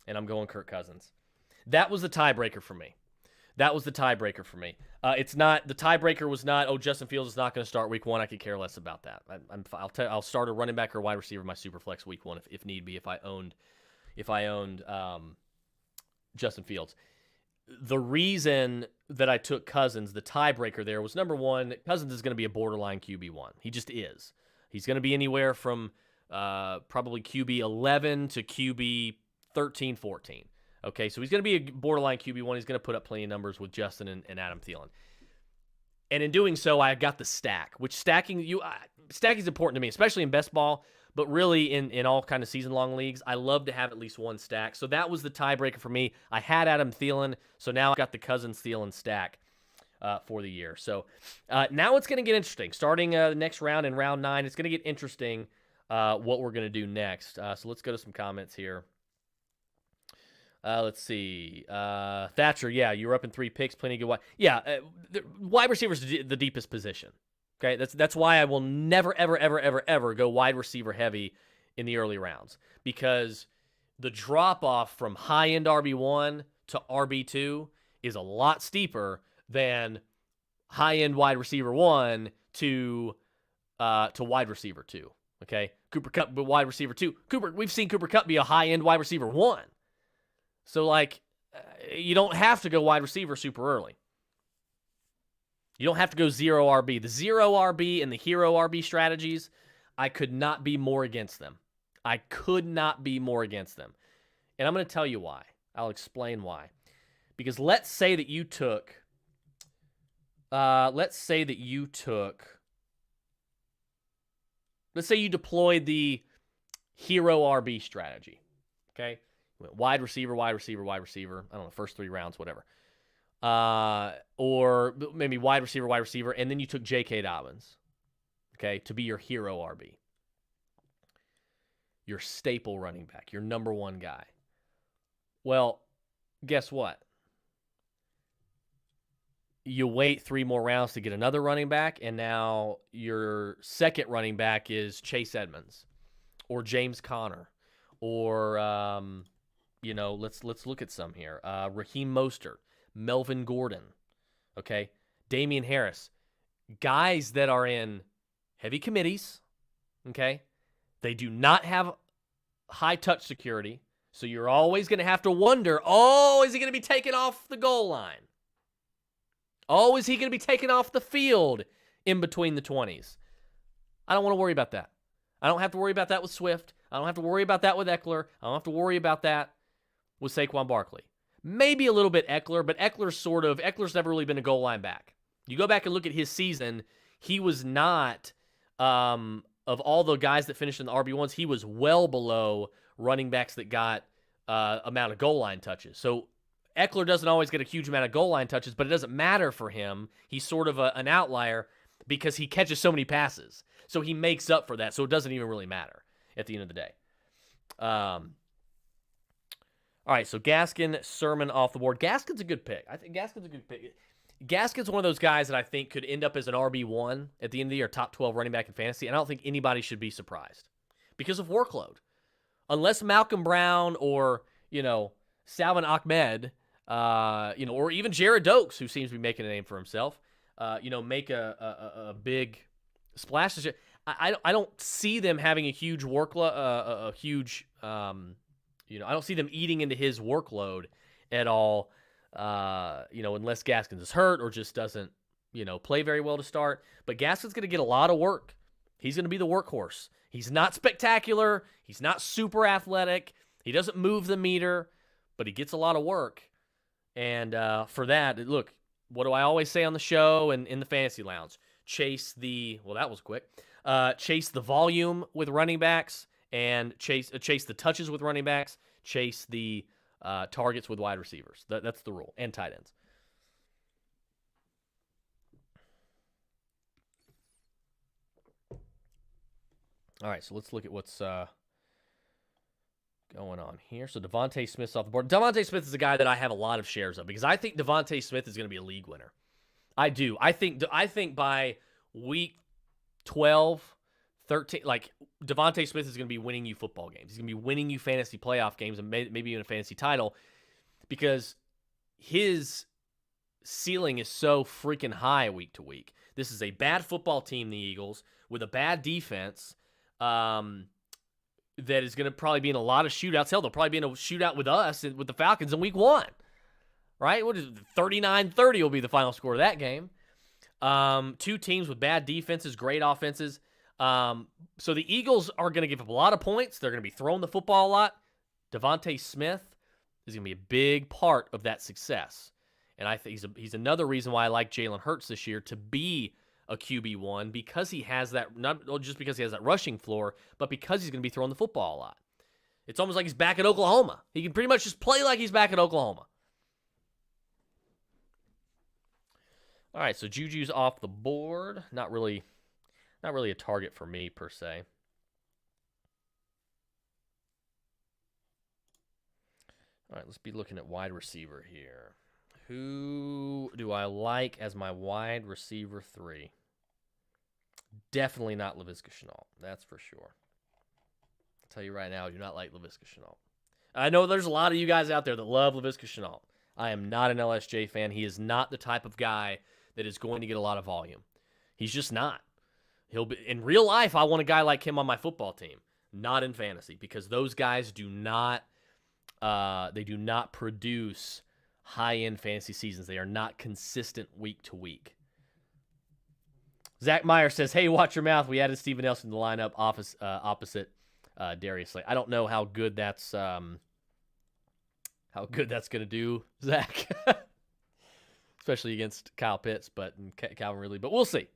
and I'm going Kirk Cousins. That was the tiebreaker for me. It's not the tiebreaker was not, oh, Justin Fields is not going to start week 1. I could care less about that. I'll start a running back or wide receiver in my Superflex week 1 if need be. If I owned Justin Fields. The reason that I took Cousins, the tiebreaker there, was number 1, Cousins is going to be a borderline QB1. He just is. He's going to be anywhere from probably QB 11 to QB 13, 14. Okay, so he's going to be a borderline QB1. He's going to put up plenty of numbers with Justin and Adam Thielen. And in doing so, I got the stack, which stacking is important to me, especially in best ball, but really in all kind of season-long leagues. I love to have at least one stack. So that was the tiebreaker for me. I had Adam Thielen, so now I got the Cousins Thielen stack for the year. So now it's going to get interesting. Starting the next round in round 9, it's going to get interesting what we're going to do next. So let's go to some comments here. Let's see. Thatcher, yeah, you were up in 3 picks, plenty of good wide. Yeah, wide receiver is the deepest position. Okay, that's why I will never, ever, ever, ever, ever go wide receiver heavy in the early rounds, because the drop off from high end RB1 to RB2 is a lot steeper than high end wide receiver 1 to wide receiver 2. Okay, Cooper Kupp, wide receiver 2. We've seen Cooper Kupp be a high end wide receiver 1. So, you don't have to go wide receiver super early. You don't have to go 0 RB. The 0 RB and the hero RB strategies, I could not be more against them. And I'm going to tell you why. I'll explain why. Because let's say that you took, let's say you deployed the hero RB strategy. Okay? Wide receiver, wide receiver, wide receiver. I don't know, first 3 rounds, whatever. Or maybe wide receiver, and then you took J.K. Dobbins, okay, to be your hero RB. Your staple running back, your number 1 guy. Well, guess what? You wait 3 more rounds to get another running back, and now your second running back is Chase Edmonds or James Conner or, let's look at some here. Raheem Mostert, Melvin Gordon, okay? Damian Harris. Guys that are in heavy committees, okay? They do not have high touch security, so you're always going to have to wonder, is he going to be taken off the goal line? Is he going to be taken off the field in between the 20s? I don't want to worry about that. I don't have to worry about that with Swift. I don't have to worry about that with Eckler. I don't have to worry about that with Saquon Barkley. Maybe a little bit Eckler, but Eckler's never really been a goal line back. You go back and look at his season, he was not, of all the guys that finished in the RB1s, he was well below running backs that got amount of goal line touches. So Eckler doesn't always get a huge amount of goal line touches, but it doesn't matter for him. He's sort of an outlier because he catches so many passes. So he makes up for that. So it doesn't even really matter at the end of the day. All right, so Gaskin, Sermon off the board. Gaskin's a good pick. I think Gaskin's a good pick. Gaskin's one of those guys that I think could end up as an RB1 at the end of the year, top 12 running back in fantasy, and I don't think anybody should be surprised because of workload. Unless Malcolm Brown or, Salvon Ahmed, or even Jared Dokes, who seems to be making a name for himself, make a big splash. I don't see them having a huge workload, I don't see them eating into his workload at all, unless Gaskins is hurt or just doesn't, play very well to start. But Gaskins going to get a lot of work. He's going to be the workhorse. He's not spectacular. He's not super athletic. He doesn't move the meter, but he gets a lot of work. And for that, look, what do I always say on the show and in the fantasy lounge? Chase the volume with running backs and chase the touches with running backs, chase the targets with wide receivers. That's the rule, and tight ends. All right, so let's look at what's going on here. So Damonte Smith's off the board. Damonte Smith is a guy that I have a lot of shares of because I think Damonte Smith is going to be a league winner. I do. I think by week 12, 13, Damonte Smith is going to be winning you football games. He's going to be winning you fantasy playoff games and maybe even a fantasy title because his ceiling is so freaking high week to week. This is a bad football team, the Eagles, with a bad defense that is going to probably be in a lot of shootouts. Hell, they'll probably be in a shootout with us, with the Falcons in week 1. Right? What is it? 39-30 will be the final score of that game. Two teams with bad defenses, great offenses. So the Eagles are going to give up a lot of points. They're going to be throwing the football a lot. Damonte Smith is going to be a big part of that success. And I think he's another reason why I like Jalen Hurts this year to be a QB1 because he has that, not just because he has that rushing floor, but because he's going to be throwing the football a lot. It's almost like he's back at Oklahoma. He can pretty much just play like he's back at Oklahoma. All right, so Juju's off the board. Not really a target for me per se. All right, let's be looking at wide receiver here. Who do I like as my wide receiver 3? Definitely not Laviska Shenault. That's for sure. I'll tell you right now, I do not like Laviska Shenault. I know there's a lot of you guys out there that love Laviska Shenault. I am not an LSJ fan. He is not the type of guy that is going to get a lot of volume. He's just not. He'll be in real life. I want a guy like him on my football team, not in fantasy, because those guys do not produce high-end fantasy seasons. They are not consistent week to week. Zach Meyer says, "Hey, watch your mouth. We added Steven Nelson to the lineup opposite Darius Slayton." I don't know how good that's going to do, Zach. Especially against Kyle Pitts, and Calvin Ridley, but we'll see.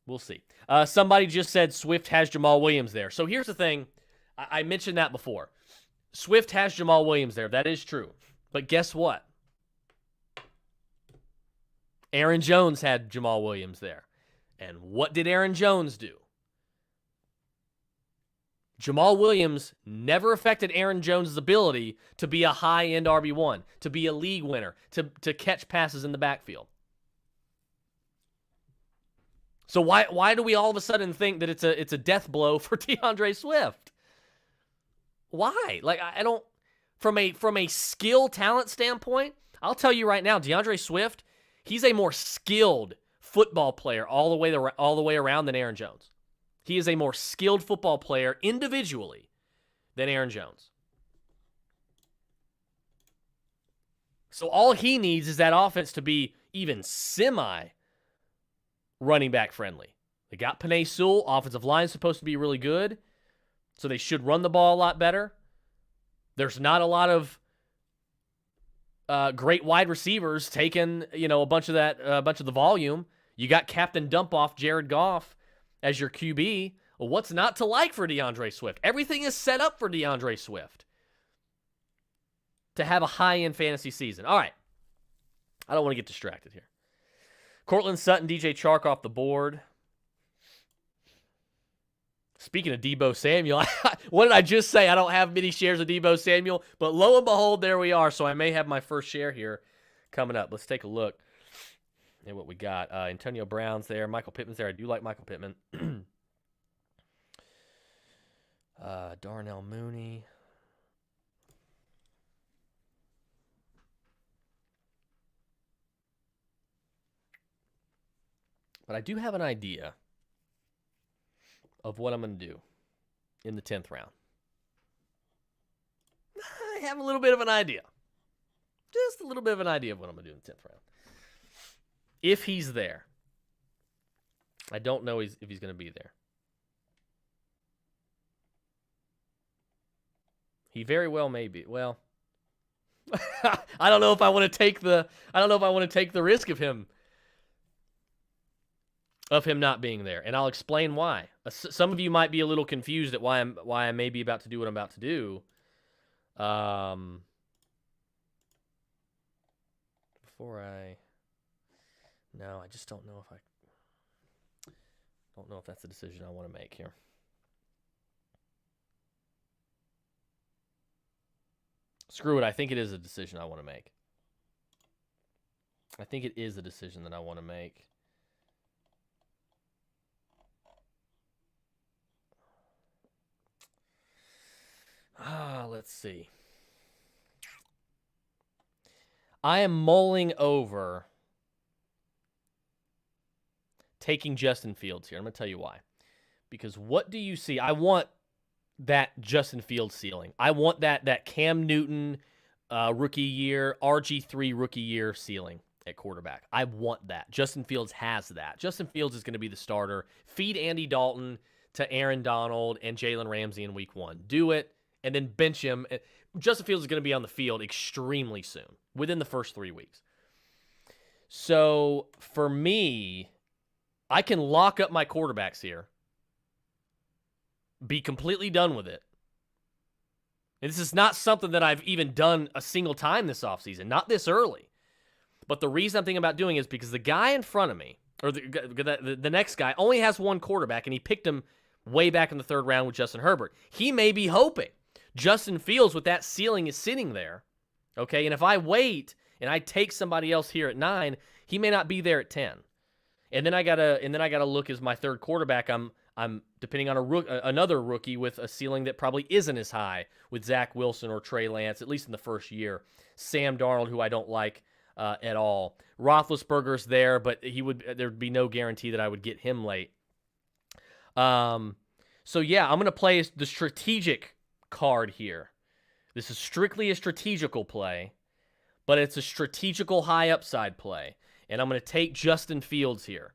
We'll see. Somebody just said Swift has Jamal Williams there. So here's the thing. I mentioned that before. Swift has Jamal Williams there. That is true. But guess what? Aaron Jones had Jamal Williams there. And what did Aaron Jones do? Jamal Williams never affected Aaron Jones' ability to be a high-end RB1, to be a league winner, to catch passes in the backfield. So why do we all of a sudden think that it's a death blow for Deandre Swift? Why? Like, I don't, from a skill talent standpoint, I'll tell you right now, Deandre Swift, he's a more skilled football player all the way around than Aaron Jones. He is a more skilled football player individually than Aaron Jones. So all he needs is that offense to be even semi-running back friendly. They got Penei Sewell. Offensive line is supposed to be really good, so they should run the ball a lot better. There's not a lot of great wide receivers taking, a bunch of the volume. You got Captain Dump-Off Jared Goff as your QB. Well, what's not to like for Deandre Swift? Everything is set up for Deandre Swift to have a high-end fantasy season. All right. I don't want to get distracted here. Cortland Sutton, DJ Chark off the board. Speaking of Deebo Samuel, what did I just say? I don't have many shares of Deebo Samuel, but lo and behold, there we are. So I may have my first share here coming up. Let's take a look at what we got. Antonio Brown's there. Michael Pittman's there. I do like Michael Pittman. Darnell Mooney. But I do have an idea of what I'm going to do in the 10th round. I have a little bit of an idea. Just a little bit of an idea of what I'm going to do in the 10th round. If he's there. I don't know if he's going to be there. He very well may be. Well, I don't know if I want to take the risk of him not being there, and I'll explain why. Some of you might be a little confused at why I may be about to do what I'm about to do. I just don't know if that's the decision I want to make here. Screw it. I think it is a decision I want to make. I think it is a decision that I want to make. Let's see. I am mulling over taking Justin Fields here. I'm going to tell you why. Because what do you see? I want that Justin Fields ceiling. I want that Cam Newton rookie year, RG3 rookie year ceiling at quarterback. I want that. Justin Fields has that. Justin Fields is going to be the starter. Feed Andy Dalton to Aaron Donald and Jalen Ramsey in week 1. Do it. And then bench him. Justin Fields is going to be on the field extremely soon, within the first 3 weeks. So, for me, I can lock up my quarterbacks here, be completely done with it. And this is not something that I've even done a single time this offseason, not this early. But the reason I'm thinking about doing it is because the guy in front of me, or the next guy, only has one quarterback, and he picked him way back in the 3rd round with Justin Herbert. He may be hoping Justin Fields with that ceiling is sitting there, okay? And if I wait and I take somebody else here at 9, he may not be there at 10. And then I gotta look as my 3rd quarterback. I'm depending on another rookie with a ceiling that probably isn't as high with Zach Wilson or Trey Lance, at least in the first year. Sam Darnold, who I don't like at all. Roethlisberger's there, but there'd be no guarantee that I would get him late. So yeah, I'm gonna play the strategic card here. This is strictly a strategical play, but it's a strategical high upside play. And I'm going to take Justin Fields here.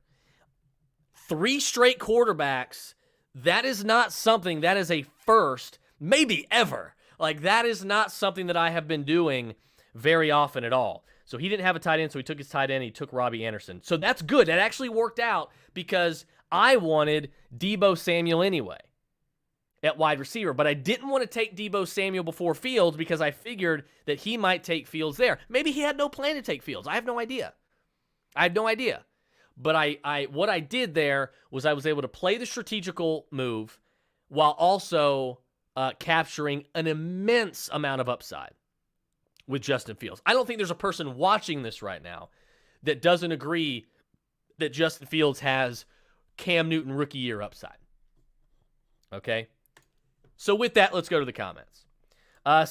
3 straight quarterbacks, that is not something, that is a first, maybe ever. Like, that is not something that I have been doing very often at all. So he didn't have a tight end, so he took his tight end, he took Robbie Anderson. So that's good. That actually worked out because I wanted Deebo Samuel anyway at wide receiver, but I didn't want to take Deebo Samuel before Fields because I figured that he might take Fields there. Maybe he had no plan to take Fields. I have no idea. But what I did there was I was able to play the strategical move while also capturing an immense amount of upside with Justin Fields. I don't think there's a person watching this right now that doesn't agree that Justin Fields has Cam Newton rookie year upside. Okay? So with that, let's go to the comments.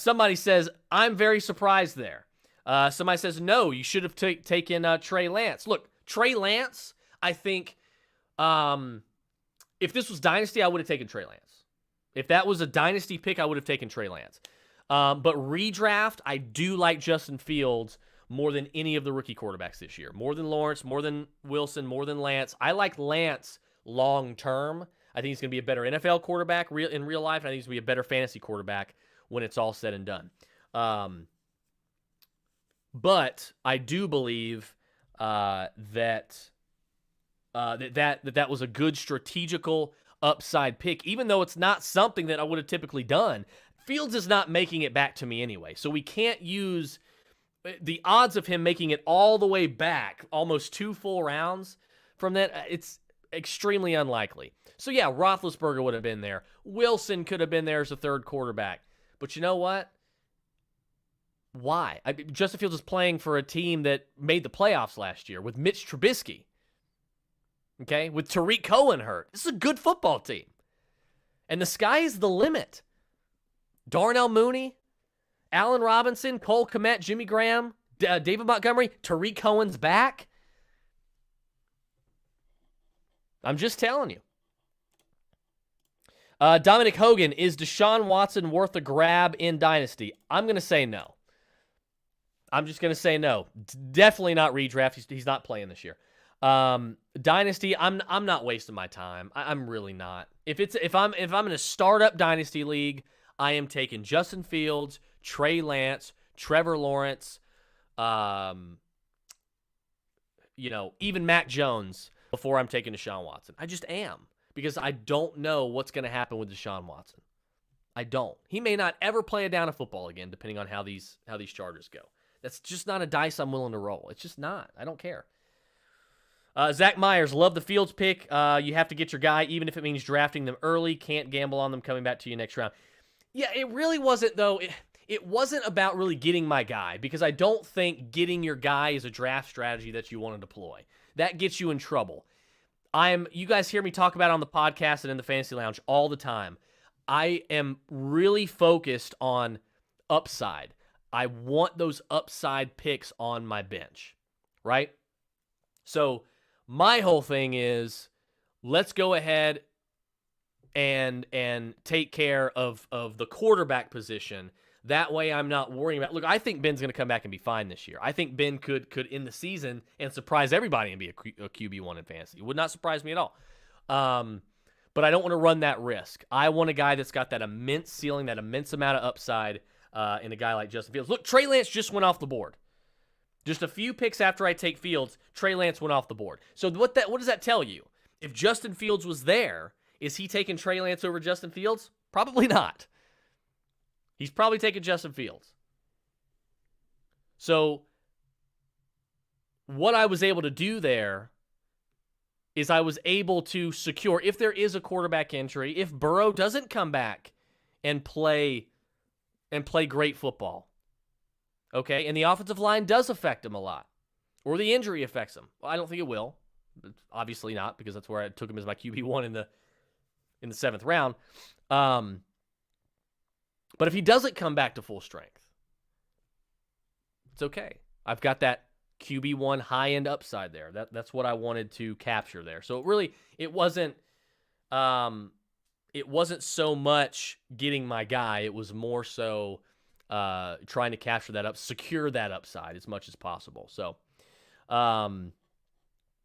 Somebody says, I'm very surprised there. Somebody says, no, you should have taken Trey Lance. Look, Trey Lance, I think, if this was Dynasty, I would have taken Trey Lance. If that was a Dynasty pick, I would have taken Trey Lance. But redraft, I do like Justin Fields more than any of the rookie quarterbacks this year. More than Lawrence, more than Wilson, more than Lance. I like Lance long-term. I think he's going to be a better NFL quarterback in real life, and I think he's going to be a better fantasy quarterback when it's all said and done. But I do believe that was a good strategical upside pick, even though it's not something that I would have typically done. Fields is not making it back to me anyway, so we can't use the odds of him making it all the way back, almost 2 full rounds from that. It's extremely unlikely. So yeah, Roethlisberger would have been there. Wilson could have been there as a third quarterback. But you know what? Why? Justin Fields is playing for a team that made the playoffs last year with Mitch Trubisky. Okay? With Tariq Cohen hurt. This is a good football team. And the sky is the limit. Darnell Mooney, Allen Robinson, Cole Kmet, Jimmy Graham, David Montgomery, Tariq Cohen's back. I'm just telling you. Dominic Hogan, is Deshaun Watson worth a grab in Dynasty? I'm going to say no. I'm just going to say no. Definitely not redraft. He's not playing this year. Dynasty, I'm not wasting my time. I'm really not. If I'm in a startup Dynasty league, I am taking Justin Fields, Trey Lance, Trevor Lawrence, even Mac Jones before I'm taking Deshaun Watson. I just am, because I don't know what's going to happen with Deshaun Watson. I don't. He may not ever play a down of football again, depending on how these Chargers go. That's just not a dice I'm willing to roll. It's just not. I don't care. Zach Myers, love the Fields pick. You have to get your guy, even if it means drafting them early. Can't gamble on them coming back to you next round. Yeah, it really wasn't, though. It wasn't about really getting my guy, because I don't think getting your guy is a draft strategy that you want to deploy. That gets you in trouble. You guys hear me talk about it on the podcast and in the Fantasy Lounge all the time. I am really focused on upside. I want those upside picks on my bench, right? So my whole thing is, let's go ahead and take care of the quarterback position. That way I'm not worrying about... Look, I think Ben's going to come back and be fine this year. I think Ben could end the season and surprise everybody and be a QB1 in fantasy. It would not surprise me at all. But I don't want to run that risk. I want a guy that's got that immense ceiling, that immense amount of upside, in a guy like Justin Fields. Look, Trey Lance just went off the board. Just a few picks after I take Fields, Trey Lance went off the board. So what does that tell you? If Justin Fields was there, is he taking Trey Lance over Justin Fields? Probably not. He's probably taking Justin Fields. So what I was able to do there is I was able to secure, if there is a quarterback injury, if Burrow doesn't come back and play great football, okay, and the offensive line does affect him a lot, or the injury affects him. Well, I don't think it will. Obviously not, because that's where I took him as my QB1 in the 7th round. But if he doesn't come back to full strength, it's okay. I've got that QB1 high-end upside there. That's what I wanted to capture there. So it wasn't so much getting my guy. It was more so trying to capture that secure that upside as much as possible. So, and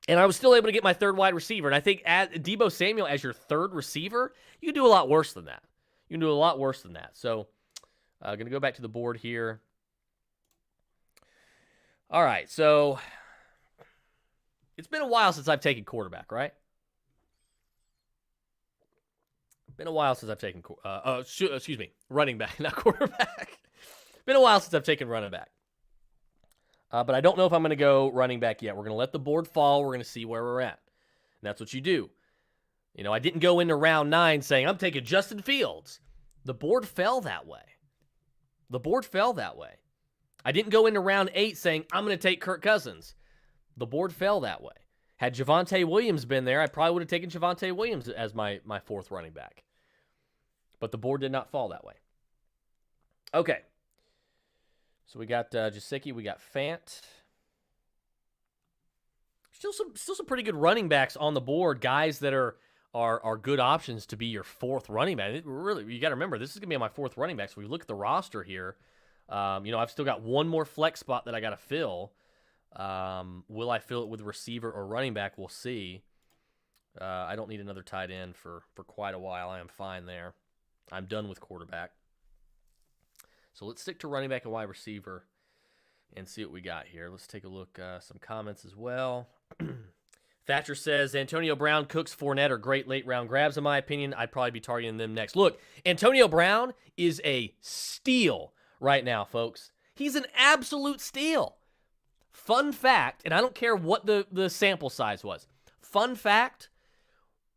I was still able to get my third wide receiver. And I think Deebo Samuel as your third receiver, you can do a lot worse than that. You can do a lot worse than that. So, I'm going to go back to the board here. All right, so it's been a while since I've taken quarterback, right? Been a while since I've taken running back, not quarterback. Been a while since I've taken running back. But I don't know if I'm going to go running back yet. We're going to let the board fall. We're going to see where we're at. And that's what you do. I didn't go into round 9 saying, I'm taking Justin Fields. The board fell that way. I didn't go into round 8 saying, I'm going to take Kirk Cousins. The board fell that way. Had Javonte Williams been there, I probably would have taken Javonte Williams as my 4th running back. But the board did not fall that way. Okay. So we got Jasicki, we got Fant. Still some pretty good running backs on the board, guys that are good options to be your 4th running back. Really, you got to remember, this is going to be my 4th running back. So we look at the roster here. I've still got one more flex spot that I got to fill. Will I fill it with receiver or running back? We'll see. I don't need another tight end for quite a while. I am fine there. I'm done with quarterback. So let's stick to running back and wide receiver and see what we got here. Let's take a look. Some comments as well. Thatcher says, Antonio Brown, Cooks, Fournette are great late-round grabs, in my opinion. I'd probably be targeting them next. Look, Antonio Brown is a steal right now, folks. He's an absolute steal. Fun fact, and I don't care what the sample size was. Fun fact,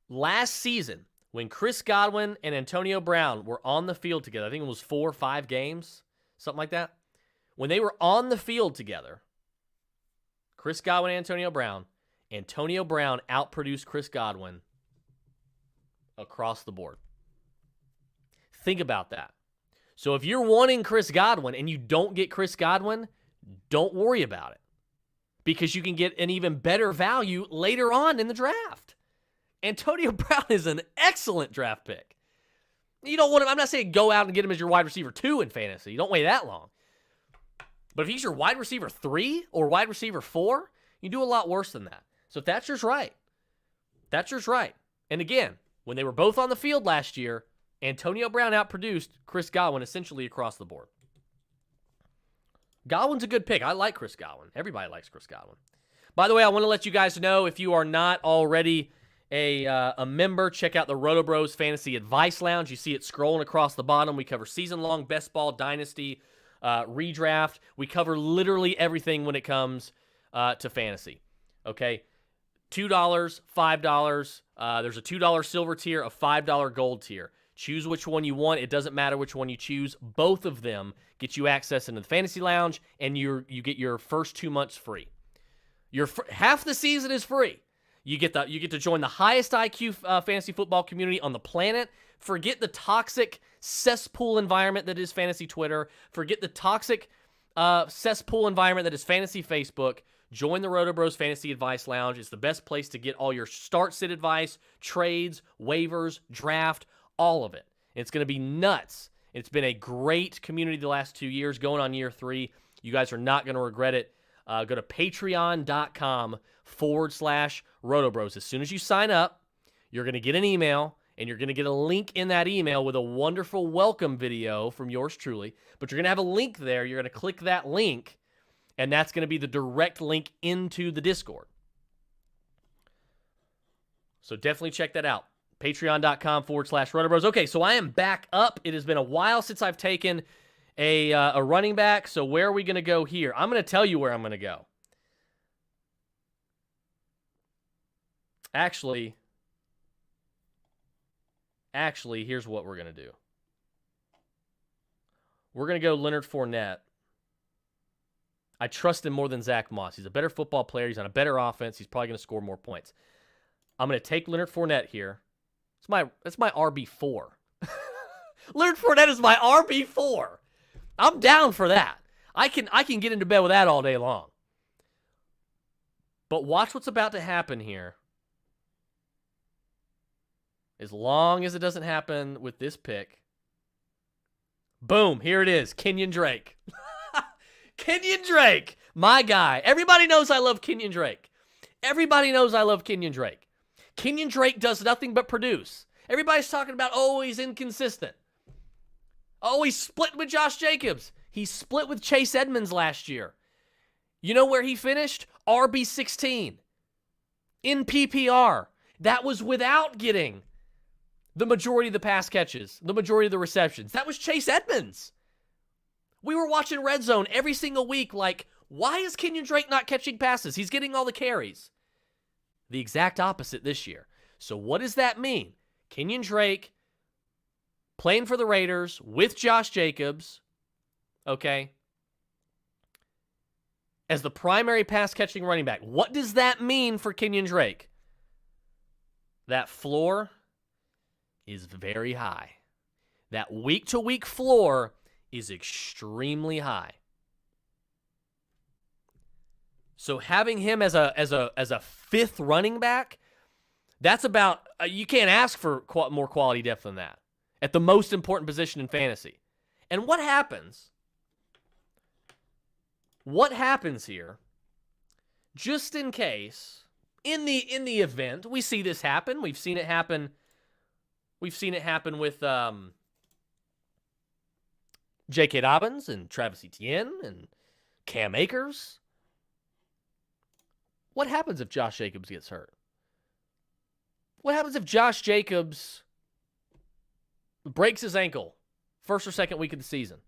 last season, when Chris Godwin and Antonio Brown were on the field together, I think it was 4 or 5 games, something like that. When they were on the field together, Chris Godwin and Antonio Brown outproduced Chris Godwin across the board. Think about that. So if you're wanting Chris Godwin and you don't get Chris Godwin, don't worry about it, because you can get an even better value later on in the draft. Antonio Brown is an excellent draft pick. You don't want him. I'm not saying go out and get him as your wide receiver 2 in fantasy. You don't wait that long. But if he's your wide receiver 3 or wide receiver 4, you do a lot worse than that. So Thatcher's right. And again, when they were both on the field last year, Antonio Brown outproduced Chris Godwin essentially across the board. Godwin's a good pick. I like Chris Godwin. Everybody likes Chris Godwin. By the way, I want to let you guys know, if you are not already a member, check out the Roto Bros Fantasy Advice Lounge. You see it scrolling across the bottom. We cover season-long, best ball, dynasty, redraft. We cover literally everything when it comes to fantasy. Okay? $2, $5. There's a $2 silver tier, a $5 gold tier. Choose which one you want. It doesn't matter which one you choose. Both of them get you access into the Fantasy Lounge, and you get your first 2 months free. Half the season is free. You get to join the highest IQ fantasy football community on the planet. Forget the toxic cesspool environment that is fantasy Twitter. Forget the toxic cesspool environment that is fantasy Facebook. Join the Roto Bros Fantasy Advice Lounge. It's the best place to get all your start-sit advice, trades, waivers, draft, all of it. It's going to be nuts. It's been a great community the last 2 years, going on year 3. You guys are not going to regret it. Go to patreon.com/RotoBros. As soon as you sign up, you're going to get an email, and you're going to get a link in that email with a wonderful welcome video from yours truly. But you're going to have a link there. You're going to click that link, and that's going to be the direct link into the Discord. So definitely check that out. Patreon.com/RotoBros. Okay, so I am back up. It has been a while since I've taken a running back. So where are we going to go here? I'm going to tell you where I'm going to go. Actually, here's what we're going to do. We're going to go Leonard Fournette. I trust him more than Zach Moss. He's a better football player. He's on a better offense. He's probably going to score more points. I'm going to take Leonard Fournette here. That's my RB4. Leonard Fournette is my RB4. I'm down for that. I can get into bed with that all day long. But watch what's about to happen here. As long as it doesn't happen with this pick. Boom, here it is. Kenyon Drake. Kenyon Drake, my guy. Everybody knows I love Kenyon Drake. Kenyon Drake does nothing but produce. Everybody's talking about, he's inconsistent. He's split with Josh Jacobs. He split with Chase Edmonds last year. You know where he finished? RB16. In PPR. That was without getting the majority of the pass catches, the majority of the receptions. That was Chase Edmonds. We were watching Red Zone every single week like, why is Kenyon Drake not catching passes? He's getting all the carries. The exact opposite this year. So what does that mean? Kenyon Drake playing for the Raiders with Josh Jacobs, okay, as the primary pass-catching running back. What does that mean for Kenyon Drake? That floor is very high. That week-to-week floor is extremely high. So having him as a fifth running back, that's about you can't ask for more quality depth than that at the most important position in fantasy. And what happens? What happens here? Just in case, in the event we see this happen, we've seen it happen. We've seen it happen with J.K. Dobbins and Travis Etienne and Cam Akers. What happens if Josh Jacobs gets hurt? What happens if Josh Jacobs breaks his ankle first or second week of the season?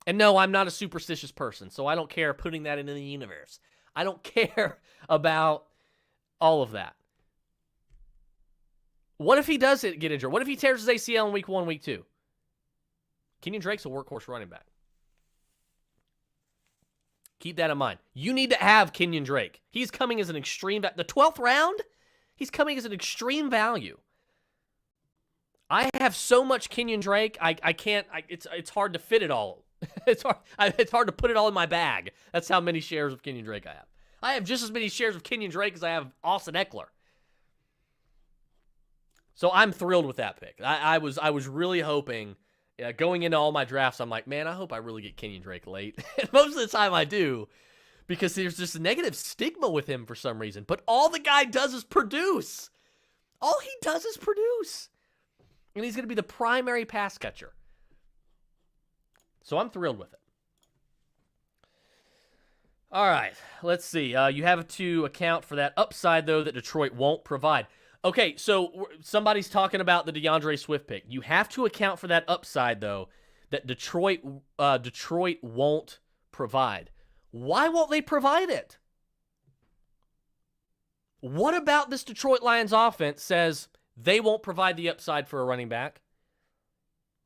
And no, I'm not a superstitious person, so I don't care putting that into the universe. I don't care about all of that. What if he does get injured? What if he tears his ACL in week 1, week 2? Kenyon Drake's a workhorse running back. Keep that in mind. You need to have Kenyon Drake. He's coming as an extreme the 12th round, he's coming as an extreme value. I have so much Kenyon Drake, I can't, it's hard to fit it all. It's hard to put it all in my bag. That's how many shares of Kenyon Drake I have. I have just as many shares of Kenyon Drake as I have Austin Eckler. So I'm thrilled with that pick. I was really hoping, going into all my drafts, I'm like, man, I hope I really get Kenyon Drake late. And most of the time I do, because there's just a negative stigma with him for some reason. But all the guy does is produce. All he does is produce. And he's going to be the primary pass catcher. So I'm thrilled with it. All right, let's see. You have to account for that upside, though, that Detroit won't provide. Okay, so somebody's talking about the DeAndre Swift pick. You have to account for that upside, though, that Detroit won't provide. Why won't they provide it? What about this Detroit Lions offense says they won't provide the upside for a running back?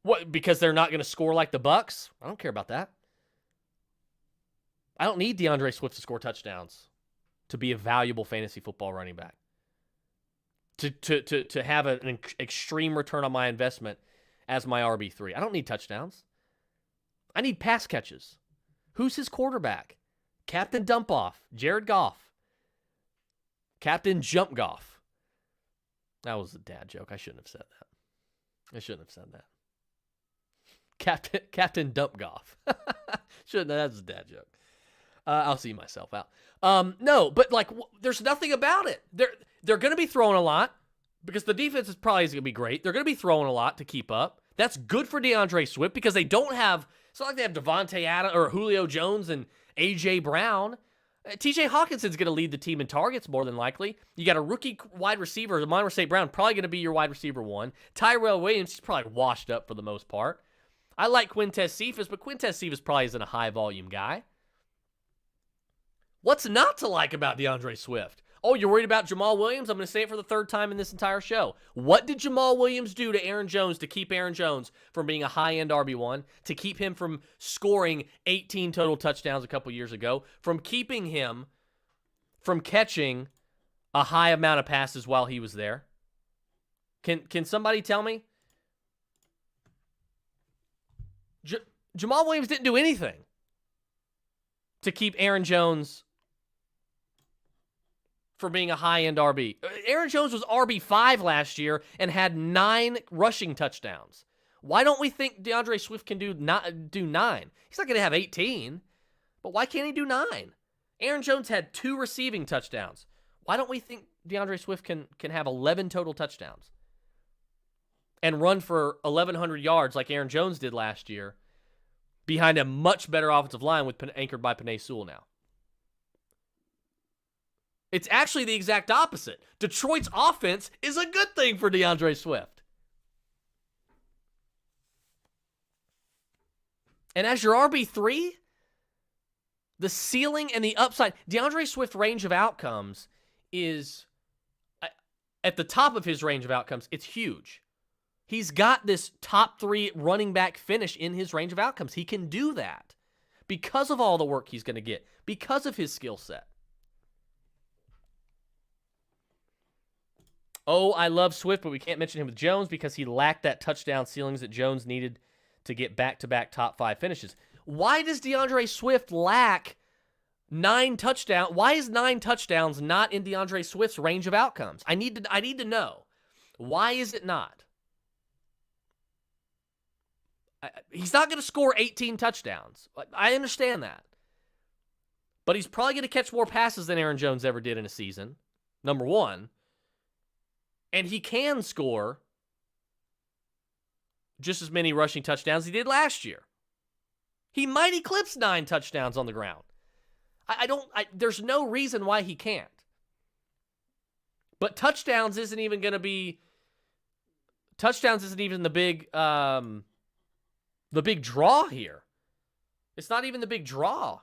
What? Because they're not going to score like the Bucks? I don't care about that. I don't need DeAndre Swift to score touchdowns to be a valuable fantasy football running back. To have an extreme return on my investment as my RB3. I don't need touchdowns. I need pass catches. Who's his quarterback? Captain Dump-Off, Jared Goff. Captain Jump Goff. That was a dad joke. I shouldn't have said that. I shouldn't have said that. Captain Dump Goff. Shouldn't. That's a dad joke. I'll see myself out. No, but like, there's nothing about it. They're going to be throwing a lot because the defense is probably going to be great. They're going to be throwing a lot to keep up. That's good for DeAndre Swift because they don't have. It's not like they have Devontae Adams or Julio Jones and A.J. Brown. T.J. Hawkinson's going to lead the team in targets more than likely. You got a rookie wide receiver, Amon-Ra St. Brown, probably going to be your wide receiver 1. Tyrell Williams is probably washed up for the most part. I like Quintez Cephas, but Quintez Cephas probably isn't a high-volume guy. What's not to like about DeAndre Swift? Oh, you're worried about Jamal Williams? I'm going to say it for the third time in this entire show. What did Jamal Williams do to Aaron Jones to keep Aaron Jones from being a high-end RB1, to keep him from scoring 18 total touchdowns a couple years ago, from keeping him from catching a high amount of passes while he was there? Can somebody tell me? Jamal Williams didn't do anything to keep Aaron Jones for being a high-end RB. Aaron Jones was RB5 last year and had 9 rushing touchdowns. Why don't we think DeAndre Swift can do 9? He's not going to have 18, but why can't he do 9? Aaron Jones had 2 receiving touchdowns. Why don't we think DeAndre Swift can have 11 total touchdowns and run for 1,100 yards like Aaron Jones did last year behind a much better offensive line anchored by Penei Sewell now? It's actually the exact opposite. Detroit's offense is a good thing for DeAndre Swift. And as your RB3, the ceiling and the upside, DeAndre Swift range of outcomes is, at the top of his range of outcomes, it's huge. He's got this top 3 running back finish in his range of outcomes. He can do that because of all the work he's going to get, because of his skill set. Oh, I love Swift, but we can't mention him with Jones because he lacked that touchdown ceilings that Jones needed to get back-to-back top 5 finishes. Why does DeAndre Swift lack 9 touchdowns? Why is 9 touchdowns not in DeAndre Swift's range of outcomes? I need to know. Why is it not? He's not going to score 18 touchdowns. I understand that. But he's probably going to catch more passes than Aaron Jones ever did in a season, number one. And he can score just as many rushing touchdowns as he did last year. He might eclipse 9 touchdowns on the ground. There's no reason why he can't. But touchdowns isn't even the big draw here. It's not even the big draw.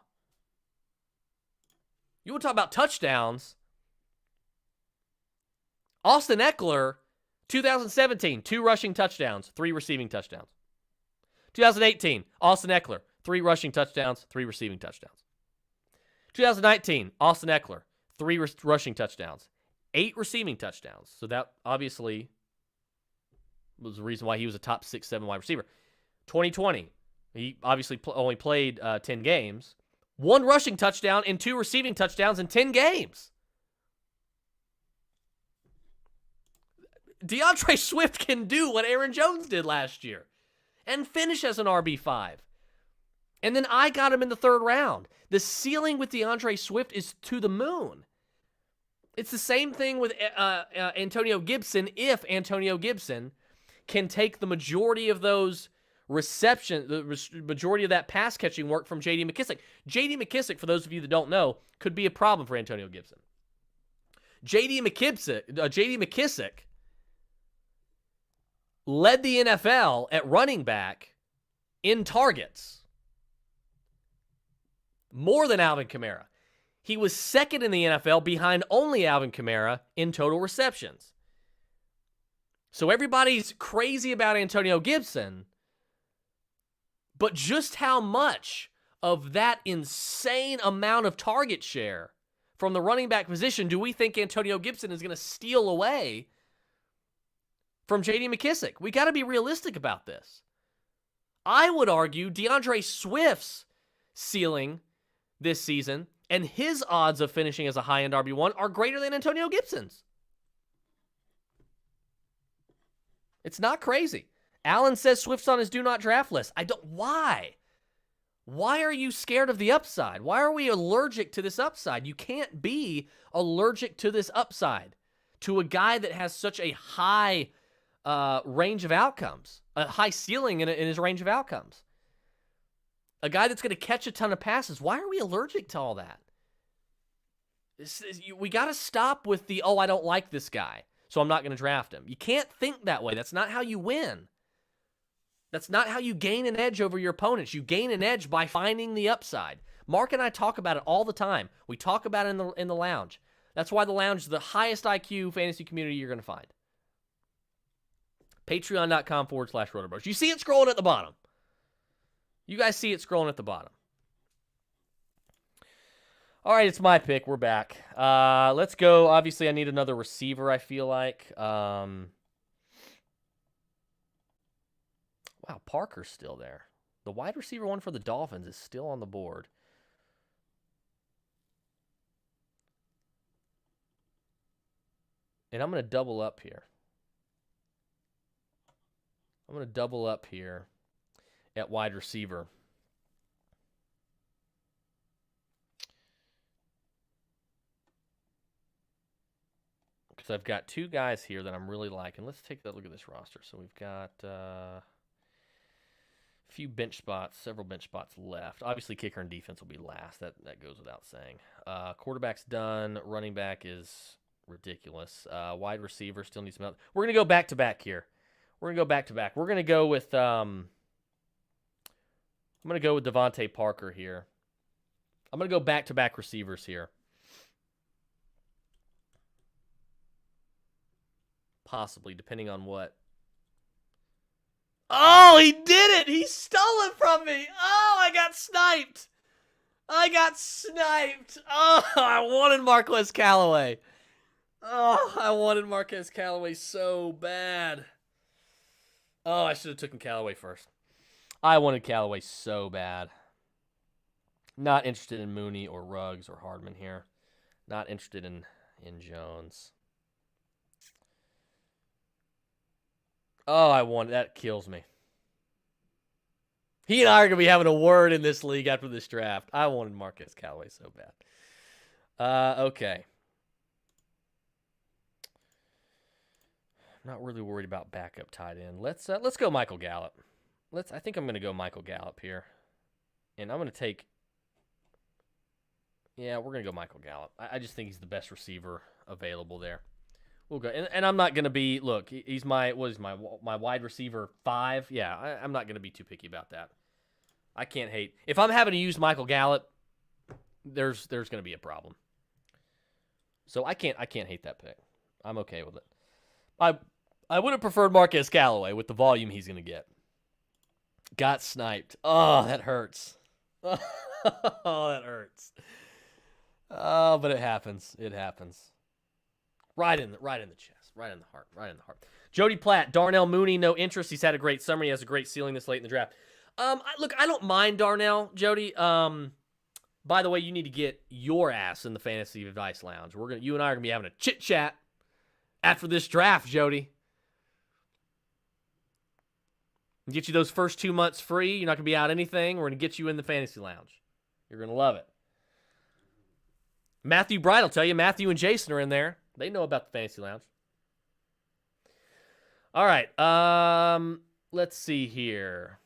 You want to talk about touchdowns? Austin Eckler, 2017, 2 rushing touchdowns, 3 receiving touchdowns. 2018, Austin Eckler, 3 rushing touchdowns, 3 receiving touchdowns. 2019, Austin Eckler, 3 rushing touchdowns, 8 receiving touchdowns. So that obviously was the reason why he was a top 6, 7 wide receiver. 2020, he obviously only played 10 games. 1 rushing touchdown and 2 receiving touchdowns in 10 games. DeAndre Swift can do what Aaron Jones did last year and finish as an RB5. And then I got him in the 3rd round. The ceiling with DeAndre Swift is to the moon. It's the same thing with Antonio Gibson if Antonio Gibson can take the majority of those reception, the majority of that pass catching work from J.D. McKissic. J.D. McKissic, for those of you that don't know, could be a problem for Antonio Gibson. J.D. McKissic led the NFL at running back in targets, more than Alvin Kamara. He was 2nd in the NFL behind only Alvin Kamara in total receptions. So everybody's crazy about Antonio Gibson, but just how much of that insane amount of target share from the running back position do we think Antonio Gibson is going to steal away from J.D. McKissic? We got to be realistic about this. I would argue DeAndre Swift's ceiling this season and his odds of finishing as a high-end RB1 are greater than Antonio Gibson's. It's not crazy. Allen says Swift's on his do not draft list. Why? Why are you scared of the upside? Why are we allergic to this upside? You can't be allergic to this upside, to a guy that has such a high range of outcomes, a high ceiling in his range of outcomes. A guy that's going to catch a ton of passes. Why are we allergic to all that? We got to stop with the, I don't like this guy, so I'm not going to draft him. You can't think that way. That's not how you win. That's not how you gain an edge over your opponents. You gain an edge by finding the upside. Mark and I talk about it all the time. We talk about it in the lounge. That's why the lounge is the highest IQ fantasy community you're going to find. Patreon.com/RotoBros. You see it scrolling at the bottom. You guys see it scrolling at the bottom. All right, it's my pick. We're back. Let's go. Obviously, I need another receiver, I feel like. Wow, Parker's still there. The wide receiver one for the Dolphins is still on the board. And I'm going to double up here. At wide receiver. Because I've got 2 guys here that I'm really liking. Let's take a look at this roster. So we've got a few bench spots, several bench spots left. Obviously, kicker and defense will be last. That goes without saying. Quarterback's done. Running back is ridiculous. Wide receiver still needs some help. We're going to go back-to-back here. We're going to go with I'm going to go with Devontae Parker here. I'm going to go back-to-back receivers here. Possibly, depending on what. Oh, he did it! He stole it from me! Oh, I got sniped! Oh, I wanted Marquez Callaway. Oh, I wanted Marquez Callaway so bad. Oh, I should have taken Callaway first. I wanted Callaway so bad. Not interested in Mooney or Ruggs or Hardman here. Not interested in Jones. Oh, I wanted that. Kills me. He and I are going to be having a word in this league after this draft. I wanted Marquez Callaway so bad. Okay. I'm not really worried about backup tight end. Let's go Michael Gallup. I think I'm going to go Michael Gallup here. And I'm going to take... Yeah, we're going to go Michael Gallup. I just think he's the best receiver available there. We'll go. And I'm not going to be... Look, he's my wide receiver 5. Yeah, I'm not going to be too picky about that. I can't hate... If I'm having to use Michael Gallup, there's going to be a problem. So I can't hate that pick. I'm okay with it. I would have preferred Marquez Callaway with the volume he's going to get. Got sniped. Oh, that hurts. Oh, that hurts. Oh, but it happens. It happens. Right in the chest. Right in the heart. Right in the heart. Jody Platt, Darnell Mooney, no interest. He's had a great summer. He has a great ceiling this late in the draft. Look, I don't mind Darnell, Jody. By the way, you need to get your ass in the Fantasy Advice Lounge. You and I are gonna be having a chit chat after this draft, Jody. Get you those first 2 months free. You're not going to be out anything. We're going to get you in the Fantasy Lounge. You're going to love it. Matthew Bright will tell you. Matthew and Jason are in there. They know about the Fantasy Lounge. All right. Let's see here.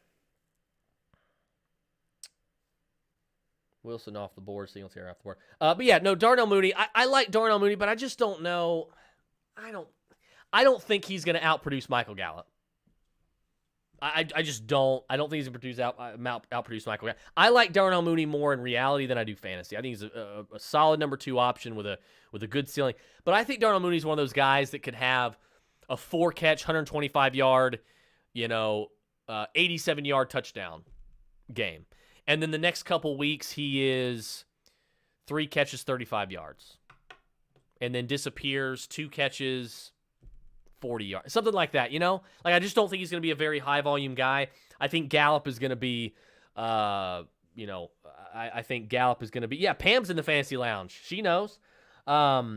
Wilson off the board. Singletary off the board. But yeah, no, Darnell Mooney. I like Darnell Mooney, but I just don't know. I don't think he's going to outproduce Michael Gallup. I just don't. I don't think he's going to outproduce Michael Gallup. I like Darnell Mooney more in reality than I do fantasy. I think he's a solid number 2 option with a good ceiling. But I think Darnell Mooney is one of those guys that could have a 4-catch, 125-yard, 87-yard touchdown game. And then the next couple weeks, he is 3 catches, 35 yards. And then disappears, 2 catches, 40 yards. Something like that, Like, I just don't think he's going to be a very high-volume guy. I think Gallup is going to be, I think Gallup is going to be... Yeah, Pam's in the Fantasy Lounge. She knows. I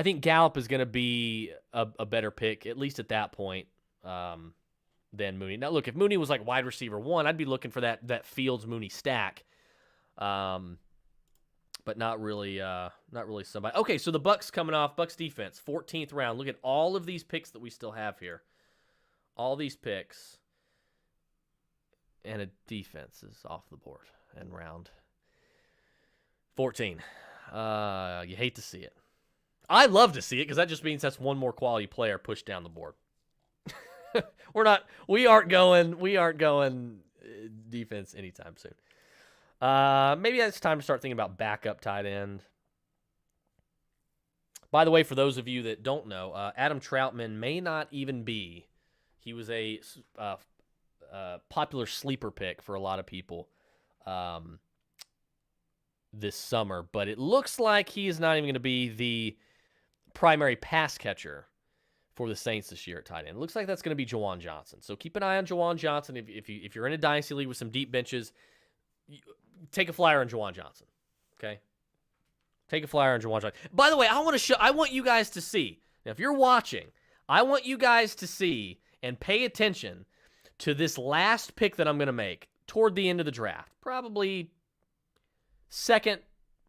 think Gallup is going to be a better pick, at least at that point, than Mooney. Now, look, if Mooney was like wide receiver 1, I'd be looking for that Fields-Mooney stack. But not really somebody. Okay, so the Bucs coming off. Bucs defense, 14th round. Look at all of these picks that we still have here. All these picks. And a defense is off the board in round 14. You hate to see it. I love to see it because that just means that's one more quality player pushed down the board. We aren't going defense anytime soon. Maybe it's time to start thinking about backup tight end. By the way, for those of you that don't know, Adam Troutman may not even be. He was a popular sleeper pick for a lot of people this summer, but it looks like he is not even going to be the primary pass catcher for the Saints this year at tight end. It looks like that's going to be Juwan Johnson. So keep an eye on Juwan Johnson. If you're in a dynasty league with some deep benches, take a flyer on Juwan Johnson. Okay? Take a flyer on Juwan Johnson. By the way, I want you guys to see. Now, if you're watching, I want you guys to see and pay attention to this last pick that I'm going to make toward the end of the draft. Probably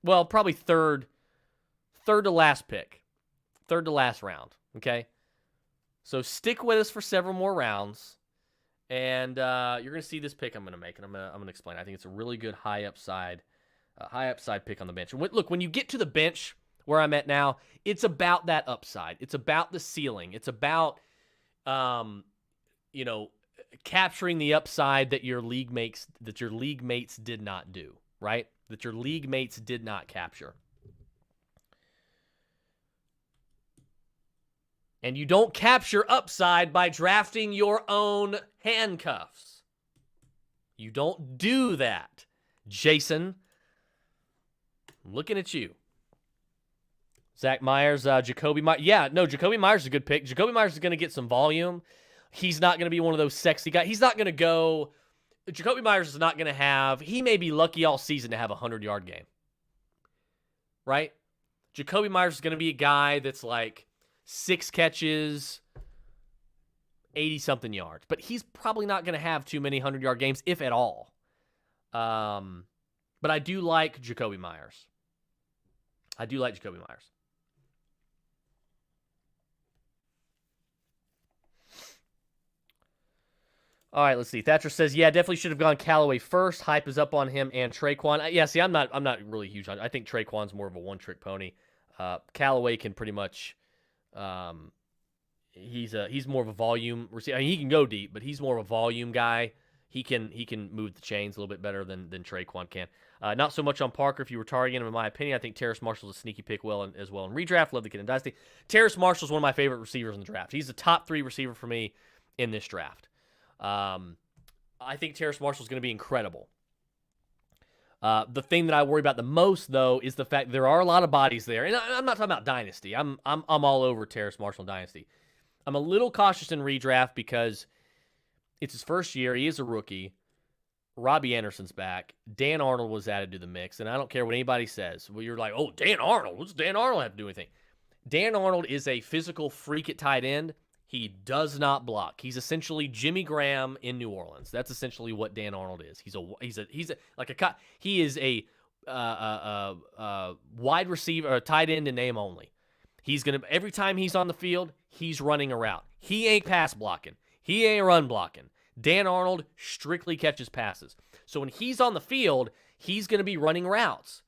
probably third to last pick. Third to last round. Okay? So stick with us for several more rounds. And you're going to see this pick I'm going to make, and I'm going to explain. I think it's a really good high upside pick on the bench. And look, when you get to the bench where I'm at now, it's about that upside. It's about the ceiling. It's about, capturing the upside that your league mates did not do, right? That your league mates did not capture. And you don't capture upside by drafting your own handcuffs. You don't do that, Jason. I'm looking at you. Zach Myers, Jacoby Myers. Yeah, no, Jacoby Myers is a good pick. Jacoby Myers is going to get some volume. He's not going to be one of those sexy guys. He's not going to go. Jacoby Myers is not going to have. He may be lucky all season to have a 100-yard game. Right? Jacoby Myers is going to be a guy that's like 6 catches, 80-something yards. But he's probably not going to have too many 100-yard games, if at all. But I do like Jacoby Myers. I do like Jacoby Myers. All right, let's see. Thatcher says, yeah, definitely should have gone Callaway first. Hype is up on him and Traquan. Yeah, see, I'm not really huge on it. I think Traquan's more of a one-trick pony. Callaway can pretty much he's more of a volume receiver. I mean, he can go deep, but he's more of a volume guy. He can move the chains a little bit better than Traquan can. Not so much on Parker if you were targeting him, in my opinion. I think Terrace Marshall's a sneaky pick as well in redraft. Love the kid in Dynasty. Terrace Marshall's one of my favorite receivers in the draft. He's a top 3 receiver for me in this draft. I think Terrace Marshall's going to be incredible. The thing that I worry about the most, though, is the fact there are a lot of bodies there. And I'm not talking about Dynasty. I'm all over Terrace Marshall in Dynasty. I'm a little cautious in redraft because it's his first year. He is a rookie. Robbie Anderson's back. Dan Arnold was added to the mix, and I don't care what anybody says. Well, you're like, oh, Dan Arnold. What's Dan Arnold have to do anything? Dan Arnold is a physical freak at tight end. He does not block. He's essentially Jimmy Graham in New Orleans. That's essentially what Dan Arnold is. He is a wide receiver, a tight end in name only. He's gonna every time he's on the field, he's running a route. He ain't pass blocking. He ain't run blocking. Dan Arnold strictly catches passes. So when he's on the field, he's gonna be running routes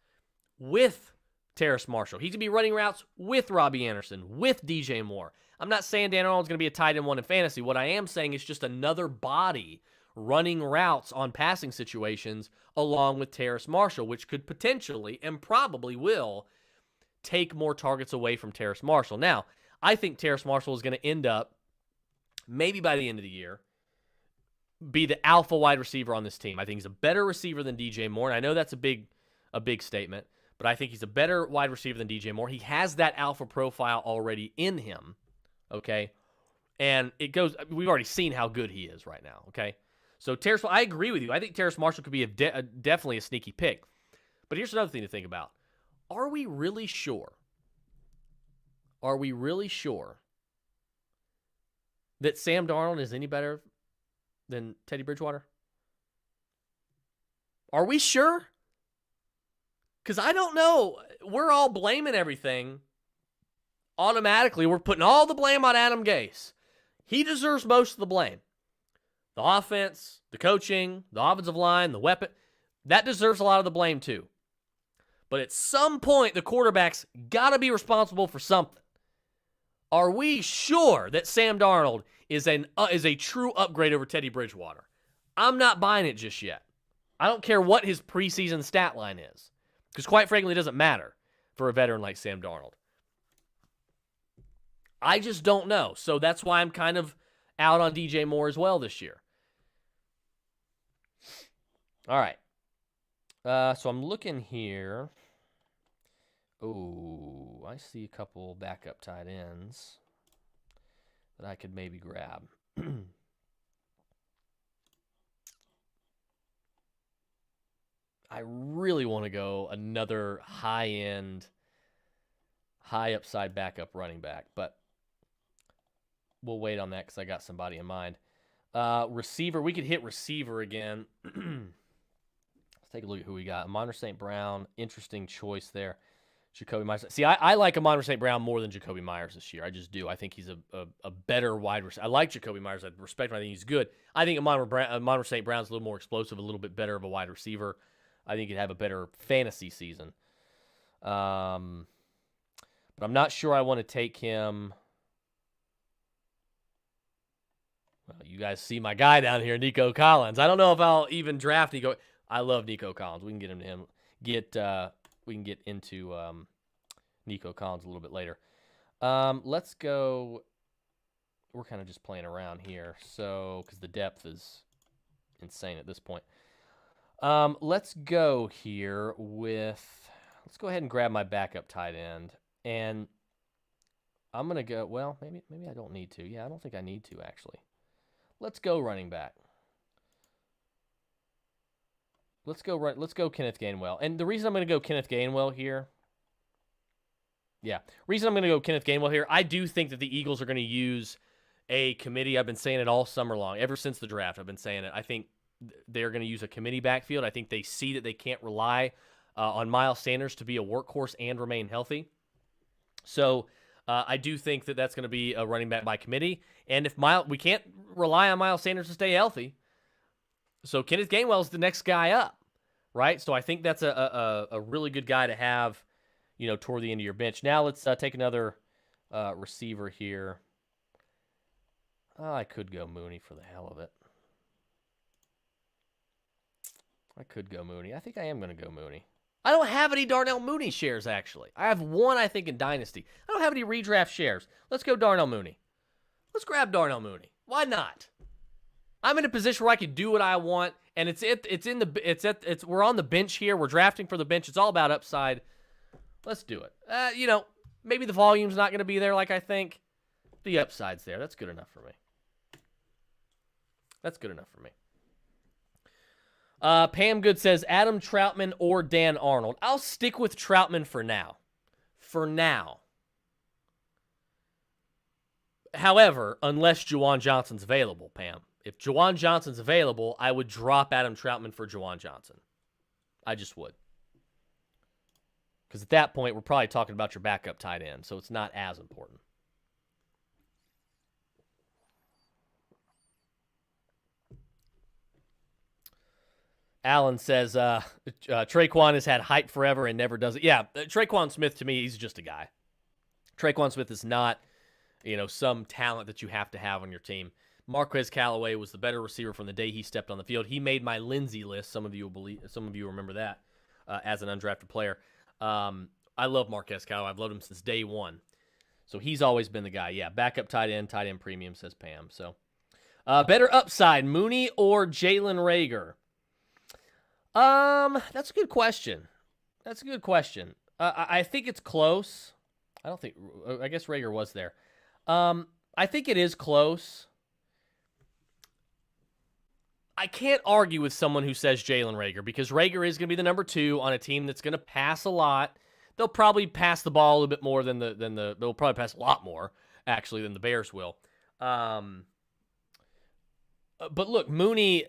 with Terrace Marshall. He's gonna be running routes with Robbie Anderson, with DJ Moore. I'm not saying Dan Arnold's going to be a tight end 1 in fantasy. What I am saying is just another body running routes on passing situations along with Terrace Marshall, which could potentially and probably will take more targets away from Terrace Marshall. Now, I think Terrace Marshall is going to end up, maybe by the end of the year, be the alpha wide receiver on this team. I think he's a better receiver than DJ Moore, and I know that's a big statement, but I think he's a better wide receiver than DJ Moore. He has that alpha profile already in him. Okay, and it goes. We've already seen how good he is right now. Okay, so Terrace, I agree with you. I think Terrace Marshall could be definitely a sneaky pick. But here's another thing to think about: are we really sure? Are we really sure that Sam Darnold is any better than Teddy Bridgewater? Are we sure? Because I don't know. We're all blaming everything. Automatically, we're putting all the blame on Adam Gase. He deserves most of the blame. The offense, the coaching, the offensive line, the weapon, that deserves a lot of the blame too. But at some point, the quarterback's got to be responsible for something. Are we sure that Sam Darnold is a true upgrade over Teddy Bridgewater? I'm not buying it just yet. I don't care what his preseason stat line is, because quite frankly, it doesn't matter for a veteran like Sam Darnold. I just don't know. So that's why I'm kind of out on DJ Moore as well this year. All right. So I'm looking here. Oh, I see a couple backup tight ends that I could maybe grab. I really want to go another high-end, high-upside backup running back, but we'll wait on that because I got somebody in mind. Receiver, we could hit receiver again. Let's take a look at who we got. Amon St. Brown, interesting choice there. Jacoby Myers. See, I like Amon St. Brown more than Jacoby Myers this year. I just do. I think he's a better wide receiver. I like Jacoby Myers. I respect him. I think he's good. I think Amon St. Brown's a little more explosive, a little bit better of a wide receiver. I think he'd have a better fantasy season. But I'm not sure I want to take him. Well, you guys see my guy down here, Nico Collins. I don't know if I'll even draft Nico. I love Nico Collins. We can get him to him. We can get into Nico Collins a little bit later. Let's go. we're kind of just playing around here. So, because the depth is insane at this point. Let's go here with, let's go ahead and grab my backup tight end. And I'm going to go, well, maybe I don't need to. Yeah, I don't think I need to, actually. Let's go running back. Let's go Kenneth Gainwell. And the reason I'm going to go Kenneth Gainwell here, I do think that the Eagles are going to use a committee. I've been saying it all summer long. Ever since the draft, I've been saying it. I think they're going to use a committee backfield. I think they see that they can't rely on Miles Sanders to be a workhorse and remain healthy. So I do think that that's going to be a running back by committee. And if we can't rely on Miles Sanders to stay healthy, so Kenneth Gainwell is the next guy up, right? So I think that's a really good guy to have, toward the end of your bench. Now let's take another receiver here. I could go Mooney for the hell of it. I could go Mooney. I think I am going to go Mooney. I don't have any Darnell Mooney shares, actually. I have one, I think, in Dynasty. I don't have any redraft shares. Let's go Darnell Mooney. Let's grab Darnell Mooney. Why not? I'm in a position where I can do what I want, and we're on the bench here. We're drafting for the bench. It's all about upside. Let's do it. Maybe the volume's not going to be there like I think. The upside's there. That's good enough for me. Pam Good says Adam Troutman or Dan Arnold. I'll stick with Troutman for now. However, unless Juwan Johnson's available, Pam. If Juwan Johnson's available, I would drop Adam Troutman for Juwan Johnson. I just would. Because at that point, we're probably talking about your backup tight end, so it's not as important. Alan says, Traquan has had hype forever and never does it. Yeah, Traquan Smith, to me, he's just a guy. Traquan Smith is not, some talent that you have to have on your team. Marquez Callaway was the better receiver from the day he stepped on the field. He made my Lindsay list. Some of you remember that as an undrafted player. I love Marquez Callaway. I've loved him since day one. So he's always been the guy. Yeah, backup tight end premium, says Pam. So better upside, Mooney or Jalen Reagor? That's a good question. I think it's close. I guess Reagor was there. I think it is close. I can't argue with someone who says Jalen Reagor because Reagor is going to be the number 2 on a team that's going to pass a lot. They'll probably pass the ball a little bit more they'll probably pass a lot more actually than the Bears will. But look, Mooney's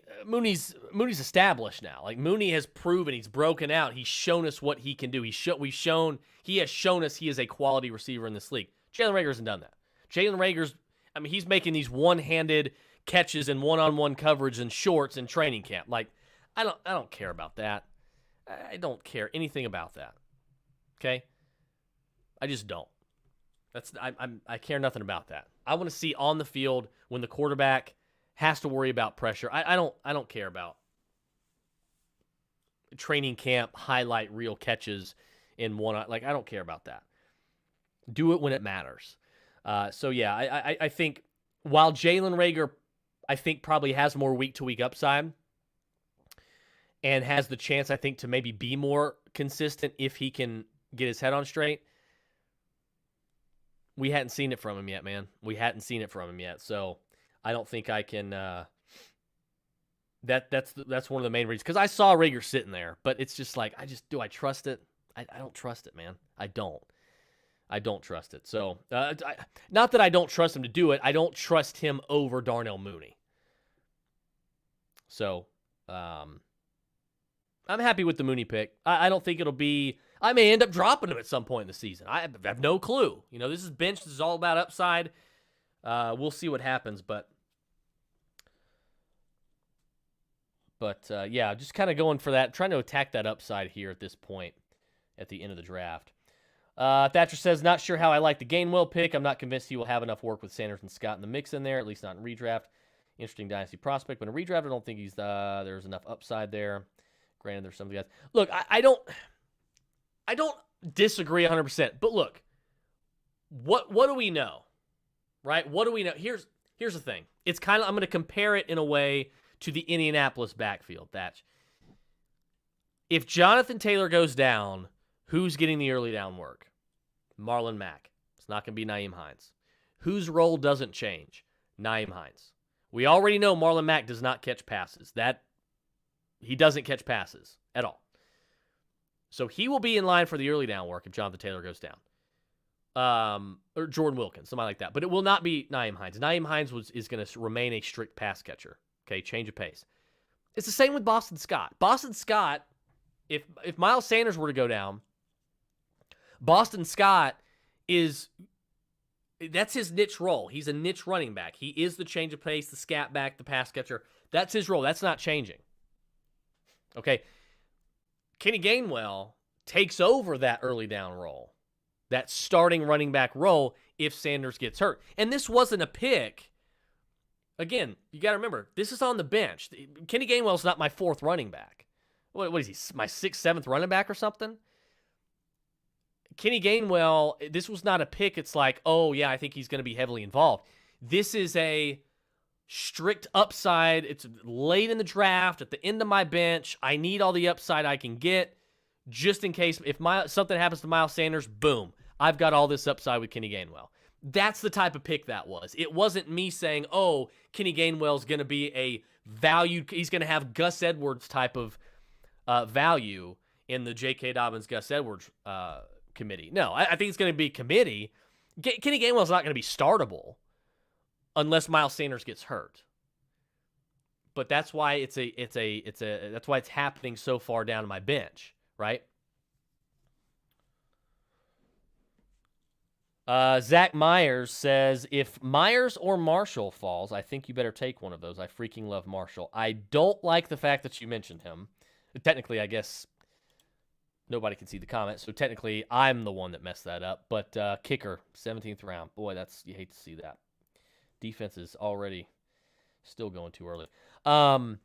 established now. Like Mooney has proven he's broken out. He's shown us what he can do. He has shown us he is a quality receiver in this league. Jalen Reagor hasn't done that. Jalen Reagor's, he's making these one-handed catches and one-on-one coverage and shorts in training camp. Like, I don't care about that. I don't care anything about that. Okay? I just don't. I care nothing about that. I want to see on the field when the quarterback has to worry about pressure. I don't care about training camp highlight reel catches in one. Like, I don't care about that. Do it when it matters. So yeah, I think while Jalen Reagor, I think probably has more week-to-week upside and has the chance, I think, to maybe be more consistent if he can get his head on straight. We hadn't seen it from him yet, man. So I don't think I can. That's one of the main reasons. Because I saw Reagor sitting there, but it's just like, do I trust it? I don't trust it, man. I don't trust it. So, not that I don't trust him to do it. I don't trust him over Darnell Mooney. So, I'm happy with the Mooney pick. I don't think it'll be. I may end up dropping him at some point in the season. I have no clue. This is bench. This is all about upside. We'll see what happens, but yeah, just kind of going for that, trying to attack that upside here at this point at the end of the draft. Thatcher says, not sure how I like the Gainwell pick. I'm not convinced he will have enough work with Sanders and Scott in the mix in there, at least not in redraft. Interesting dynasty prospect, but in redraft, I don't think there's enough upside there. Granted, there's some of the guys. Look, I don't disagree 100%, but look, what do we know? Right? What do we know? Here's the thing. It's kind of, I'm going to compare it in a way to the Indianapolis backfield. If Jonathan Taylor goes down, who's getting the early down work? Marlon Mack. It's not going to be Nyheim Hines. Whose role doesn't change? Nyheim Hines. We already know Marlon Mack does not catch passes. He doesn't catch passes at all. So he will be in line for the early down work if Jonathan Taylor goes down. Or Jordan Wilkins, somebody like that. But it will not be Nyheim Hines. Nyheim Hines is going to remain a strict pass catcher. Okay, change of pace. It's the same with Boston Scott. Boston Scott, if Miles Sanders were to go down, Boston Scott that's his niche role. He's a niche running back. He is the change of pace, the scat back, the pass catcher. That's his role. That's not changing. Okay. Kenny Gainwell takes over that early down role, that starting running back role if Sanders gets hurt. And this wasn't a pick. Again, you got to remember, this is on the bench. Kenny Gainwell's not my fourth running back. What is he, my sixth, seventh running back or something? Kenny Gainwell, this was not a pick. It's like, oh, yeah, I think he's going to be heavily involved. This is a strict upside. It's late in the draft, at the end of my bench. I need all the upside I can get just in case if something happens to Miles Sanders, boom, I've got all this upside with Kenny Gainwell. That's the type of pick that was. It wasn't me saying, oh, Kenny Gainwell's going to be a valued, he's going to have Gus Edwards type of value in the J.K. Dobbins, Gus Edwards committee. No, I think it's going to be committee. Kenny Gainwell's not going to be startable unless Miles Sanders gets hurt. But that's why that's why it's happening so far down to my bench, right? Zach Myers says, if Myers or Marshall falls, I think you better take one of those. I freaking love Marshall. I don't like the fact that you mentioned him. Technically, I guess nobody can see the comment, so technically I'm the one that messed that up. But kicker, 17th round. Boy, you hate to see that. Defense is already still going too early. I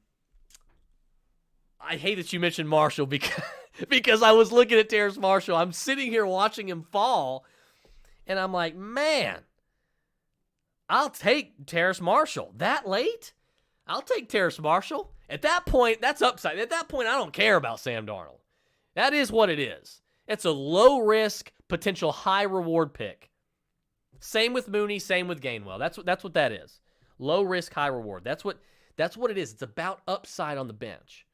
hate that you mentioned Marshall because I was looking at Terrace Marshall. I'm sitting here watching him fall, and I'm like, man, I'll take Terrace Marshall. That late? I'll take Terrace Marshall. At that point, that's upside. At that point, I don't care about Sam Darnold. That is what it is. It's a low-risk, potential high-reward pick. Same with Mooney, same with Gainwell. That's what that is. Low-risk, high-reward. That's what it is. It's about upside on the bench.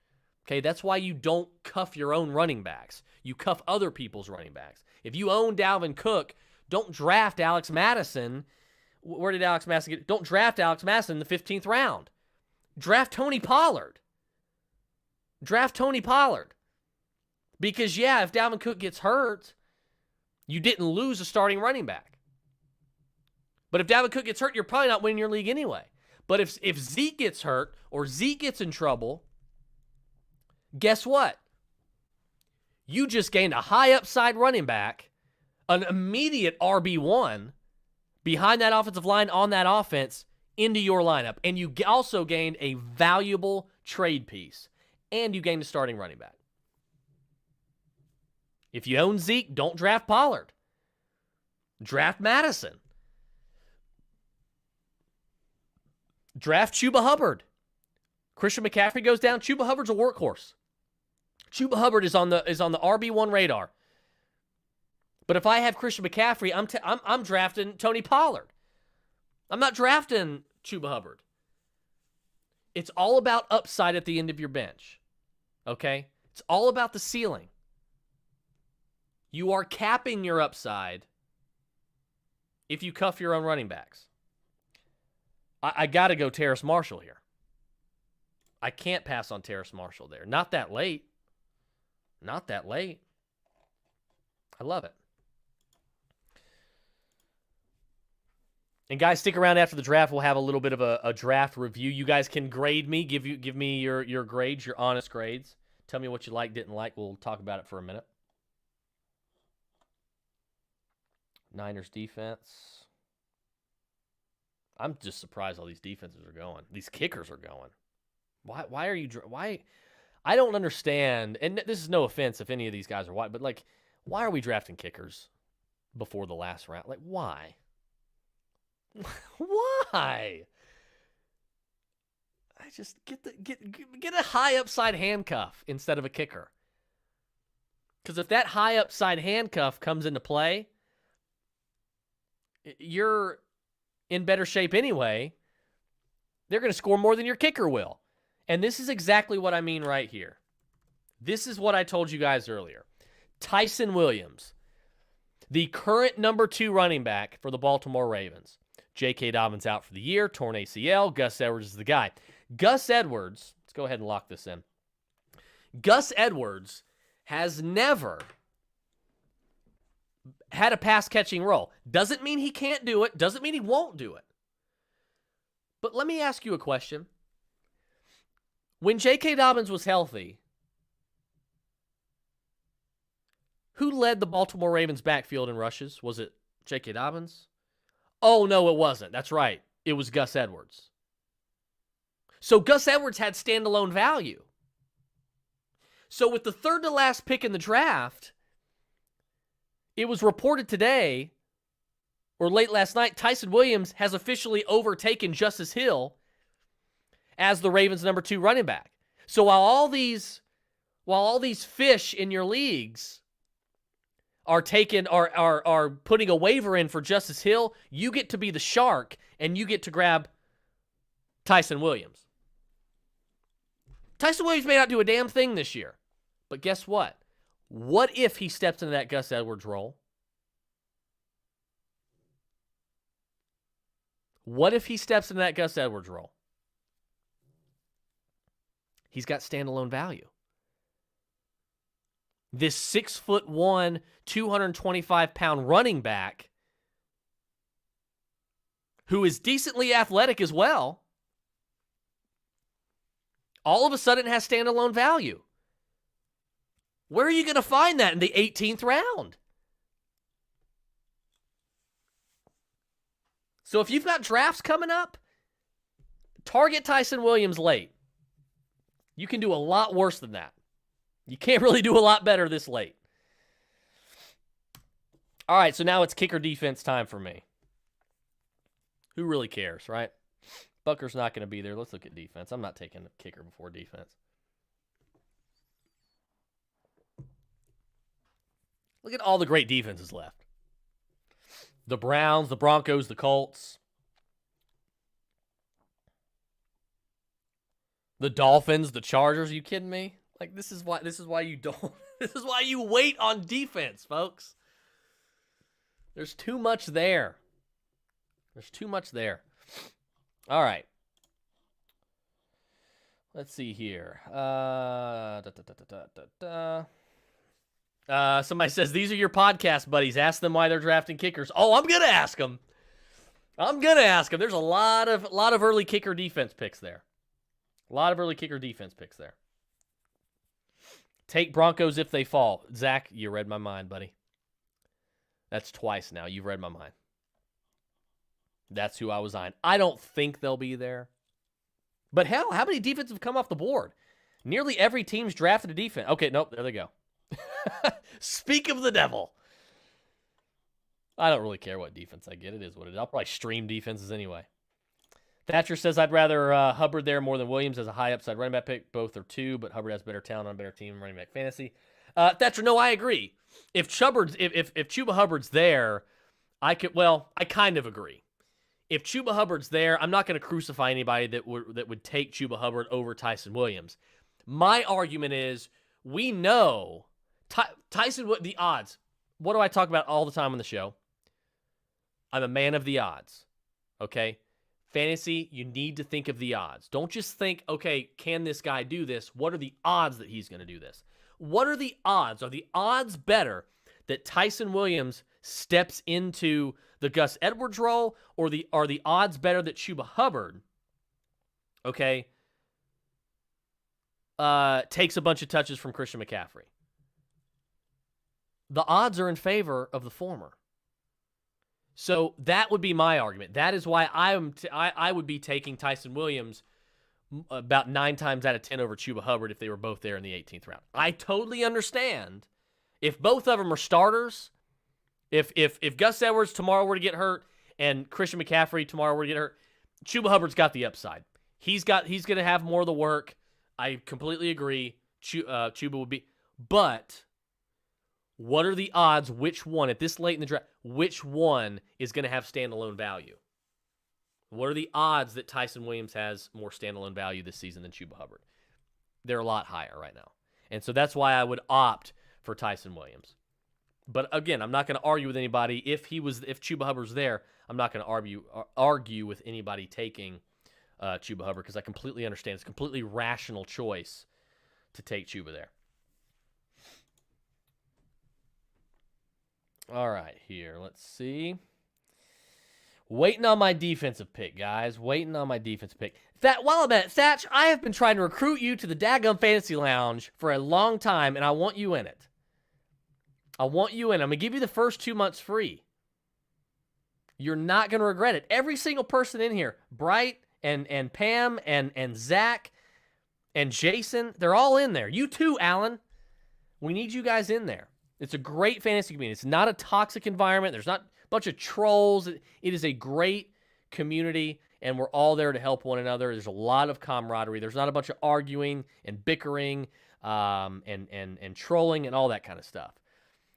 Okay, that's why you don't cuff your own running backs. You cuff other people's running backs. If you own Dalvin Cook, don't draft Alex Madison. Where did Alex Madison get? Don't draft Alex Madison in the 15th round. Draft Tony Pollard. Because, yeah, if Dalvin Cook gets hurt, you didn't lose a starting running back. But if Dalvin Cook gets hurt, you're probably not winning your league anyway. But if Zeke gets hurt or Zeke gets in trouble, guess what? You just gained a high upside running back, an immediate RB1 behind that offensive line on that offense into your lineup. And you also gained a valuable trade piece. And you gained a starting running back. If you own Zeke, don't draft Pollard. Draft Madison. Draft Chuba Hubbard. Christian McCaffrey goes down. Chuba Hubbard's a workhorse. Chuba Hubbard is on the RB1 radar. But if I have Christian McCaffrey, I'm drafting Tony Pollard. I'm not drafting Chuba Hubbard. It's all about upside at the end of your bench. Okay? It's all about the ceiling. You are capping your upside if you cuff your own running backs. I got to go Terrace Marshall here. I can't pass on Terrace Marshall there. Not that late. Not that late. I love it. And guys, stick around after the draft. We'll have a little bit of a draft review. You guys can grade me. Give me your grades, your honest grades. Tell me what you like, didn't like. We'll talk about it for a minute. Niners defense. I'm just surprised all these defenses are going. These kickers are going. Why are you... Why? I don't understand, and this is no offense if any of these guys are white, but, like, why are we drafting kickers before the last round? Like, why? Why? I just get a high upside handcuff instead of a kicker. Because if that high upside handcuff comes into play, you're in better shape anyway. They're going to score more than your kicker will. And this is exactly what I mean right here. This is what I told you guys earlier. Tyson Williams, the current number 2 running back for the Baltimore Ravens. J.K. Dobbins out for the year, torn ACL. Gus Edwards is the guy. Gus Edwards, let's go ahead and lock this in. Gus Edwards has never had a pass-catching role. Doesn't mean he can't do it. Doesn't mean he won't do it. But let me ask you a question. When J.K. Dobbins was healthy, who led the Baltimore Ravens backfield in rushes? Was it J.K. Dobbins? Oh, no, it wasn't. That's right. It was Gus Edwards. So Gus Edwards had standalone value. So with the third to last pick in the draft, it was reported today, or late last night, Tyson Williams has officially overtaken Justice Hill as the Ravens' number 2 running back. So while all these fish in your leagues are putting a waiver in for Justice Hill, you get to be the shark and you get to grab Tyson Williams. Tyson Williams may not do a damn thing this year, but guess what? What if he steps into that Gus Edwards role? What if he steps into that Gus Edwards role? He's got standalone value. This 6'1", 225-pound running back who is decently athletic as well, all of a sudden has standalone value. Where are you going to find that in the 18th round? So if you've got drafts coming up, target Tyson Williams late. You can do a lot worse than that. You can't really do a lot better this late. All right, so now it's kicker defense time for me. Who really cares, right? Bucker's not going to be there. Let's look at defense. I'm not taking the kicker before defense. Look at all the great defenses left. The Browns, the Broncos, the Colts. The Dolphins, the Chargers. Are you kidding me? Like, this is why you don't. This is why you wait on defense, folks. There's too much there. There's too much there. All right. Let's see here. Somebody says, these are your podcast buddies. Ask them why they're drafting kickers. Oh, I'm going to ask them. There's a lot of early kicker defense picks there. Take Broncos if they fall. Zach, you read my mind, buddy. That's twice now. You've read my mind. That's who I was on. I don't think they'll be there. But hell, how many defenses have come off the board? Nearly every team's drafted a defense. Okay, nope, there they go. Speak of the devil. I don't really care what defense I get. It is what it is. I'll probably stream defenses anyway. Thatcher says, I'd rather Hubbard there more than Williams as a high upside running back pick. Both are 2, but Hubbard has better talent on a better team in running back fantasy. Thatcher, no, I agree. If Chuba Hubbard's there, I kind of agree. If Chuba Hubbard's there, I'm not going to crucify anybody that would take Chuba Hubbard over Tyson Williams. My argument is, we know Tyson, the odds. What do I talk about all the time on the show? I'm a man of the odds. Okay? Fantasy, you need to think of the odds. Don't just think, okay, can this guy do this? What are the odds that he's going to do this? What are the odds? Are the odds better that Tyson Williams steps into the Gus Edwards role, or are the odds better that Chuba Hubbard, okay, takes a bunch of touches from Christian McCaffrey? The odds are in favor of the former. So that would be my argument. That is why I would be taking Tyson Williams about 9 times out of 10 over Chuba Hubbard if they were both there in the 18th round. I totally understand if both of them are starters. If Gus Edwards tomorrow were to get hurt and Christian McCaffrey tomorrow we're going to get hurt. Chuba Hubbard's got the upside. He's going to have more of the work. I completely agree. Chuba would be. But what are the odds, which one, at this late in the draft, which one is going to have standalone value? What are the odds that Tyson Williams has more standalone value this season than Chuba Hubbard? They're a lot higher right now. And so that's why I would opt for Tyson Williams. But again, I'm not going to argue with anybody. If Chuba Hubbard's there, I'm not going to argue with anybody taking Chuba Hubbard because I completely understand. It's a completely rational choice to take Chuba there. All right, here. Let's see. Waiting on my defensive pick, guys. Waiting on my defensive pick. While I'm at it, Thatch, I have been trying to recruit you to the Daggum Fantasy Lounge for a long time, and I want you in it. I'm going to give you the first 2 months free. You're not going to regret it. Every single person in here, Bright and Pam and Zach and Jason, they're all in there. You too, Alan. We need you guys in there. It's a great fantasy community. It's not a toxic environment. There's not a bunch of trolls. It is a great community, and we're all there to help one another. There's a lot of camaraderie. There's not a bunch of arguing and bickering and trolling and all that kind of stuff.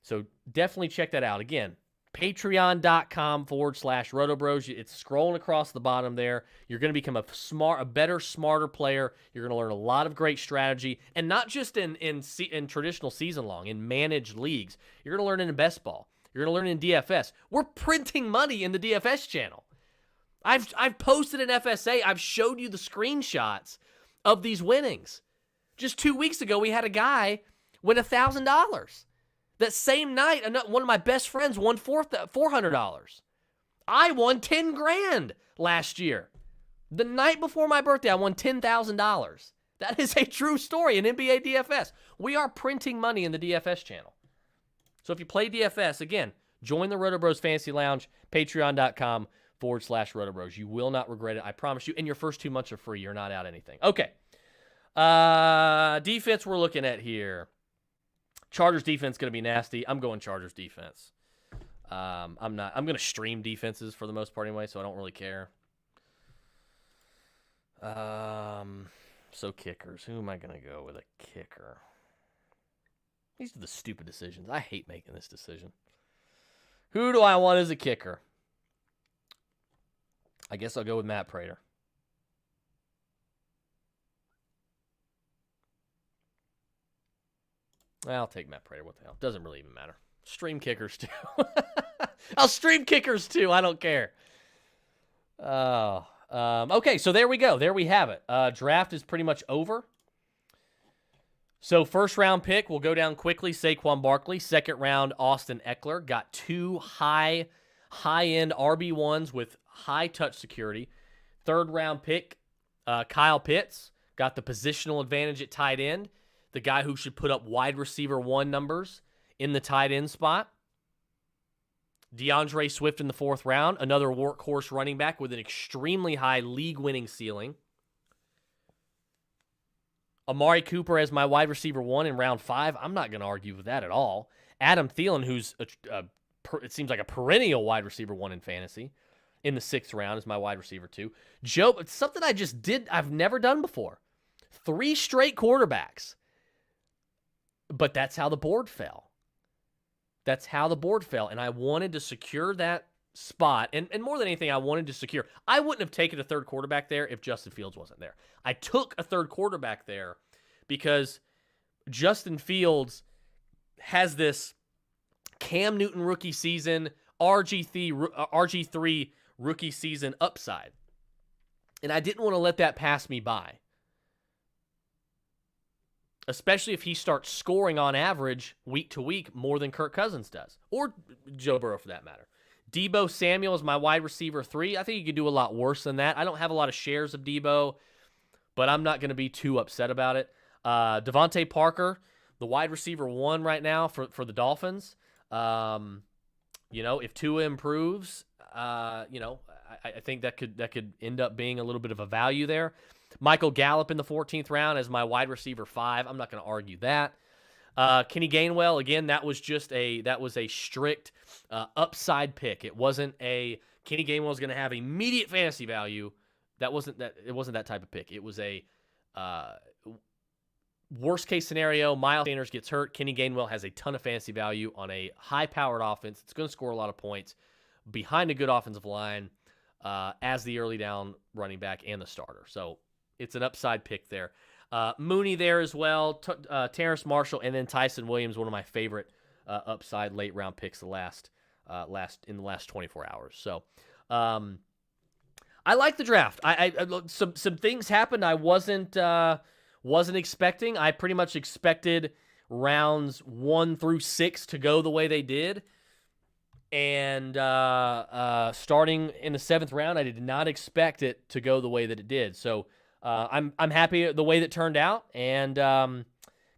So definitely check that out. Again, patreon.com/RotoBros. It's scrolling across the bottom there. You're going to become a better, smarter player. You're going to learn a lot of great strategy, and not just in traditional season long, in managed leagues. You're going to learn in best ball. You're going to learn in DFS. We're printing money in the DFS channel. I've posted an FSA. I've showed you the screenshots of these winnings. Just 2 weeks ago, we had a guy win $1,000. That same night, one of my best friends won $400. I won $10,000 last year. The night before my birthday, I won $10,000. That is a true story in NBA DFS. We are printing money in the DFS channel. So if you play DFS, again, join the RotoBros Fantasy Lounge, patreon.com/RotoBros. You will not regret it. I promise you. And your first 2 months are free. You're not out anything. Okay. Defense we're looking at here. Chargers defense going to be nasty. I'm going Chargers defense. I'm going to stream defenses for the most part anyway, so I don't really care. So kickers. Who am I going to go with a kicker? These are the stupid decisions. I hate making this decision. Who do I want as a kicker? I guess I'll go with Matt Prater. I'll take Matt Prater. What the hell? Doesn't really even matter. Stream kickers too. I'll stream kickers too. I don't care. Okay, so there we go. There we have it. Draft is pretty much over. So first round pick, we'll go down quickly. Saquon Barkley. Second round, Austin Eckler. Got two high-end RB1s with high touch security. Third round pick, Kyle Pitts. Got the positional advantage at tight end. The guy who should put up wide receiver 1 numbers in the tight end spot. Deandre Swift in the fourth round. Another workhorse running back with an extremely high league-winning ceiling. Amari Cooper as my wide receiver 1 in round 5. I'm not going to argue with that at all. Adam Thielen, who's it seems like a perennial wide receiver 1 in fantasy, in the 6th round is my wide receiver 2. It's something I've never done before. 3 straight quarterbacks. But that's how the board fell. And I wanted to secure that spot. And more than anything, I wanted to secure. I wouldn't have taken a third quarterback there if Justin Fields wasn't there. I took a third quarterback there because Justin Fields has this Cam Newton rookie season, RG3 rookie season upside. And I didn't want to let that pass me by. Especially if he starts scoring on average week to week more than Kirk Cousins does. Or Joe Burrow for that matter. Deebo Samuel is my wide receiver 3. I think he could do a lot worse than that. I don't have a lot of shares of Deebo, but I'm not going to be too upset about it. Devontae Parker, the wide receiver 1 right now for the Dolphins. If Tua improves, I think that could end up being a little bit of a value there. Michael Gallup in the 14th round as my wide receiver 5. I'm not going to argue that. Kenny Gainwell, again, that was a strict upside pick. It wasn't a Kenny Gainwell is going to have immediate fantasy value. It wasn't that type of pick. It was a worst case scenario. Miles Sanders gets hurt. Kenny Gainwell has a ton of fantasy value on a high-powered offense. It's going to score a lot of points behind a good offensive line as the early down running back and the starter. So it's an upside pick there. Mooney there as well. Terrace Marshall, and then Tyson Williams, one of my favorite upside late round picks in the last 24 hours. So I like the draft. Some things happened I wasn't expecting. I pretty much expected rounds 1 through 6 to go the way they did. And starting in the 7th round, I did not expect it to go the way that it did. So I'm happy the way that turned out, and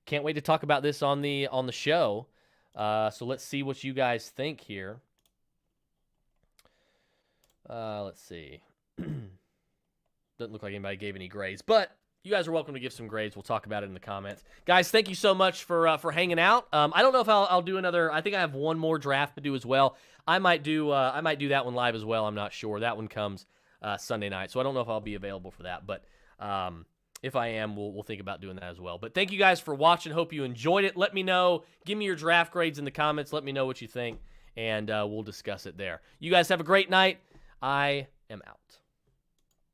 can't wait to talk about this on the show. So let's see what you guys think here. Let's see. Doesn't look like anybody gave any grades, but you guys are welcome to give some grades. We'll talk about it in the comments. Guys, thank you so much for hanging out. I don't know if I'll do another. I think I have one more draft to do as well. I might do that one live as well. I'm not sure. That one comes Sunday night, so I don't know if I'll be available for that. But if I am, we'll think about doing that as well. But thank you guys for watching. Hope you enjoyed it. Let me know. Give me your draft grades in the comments. Let me know what you think, and we'll discuss it there. You guys have a great night. I am out.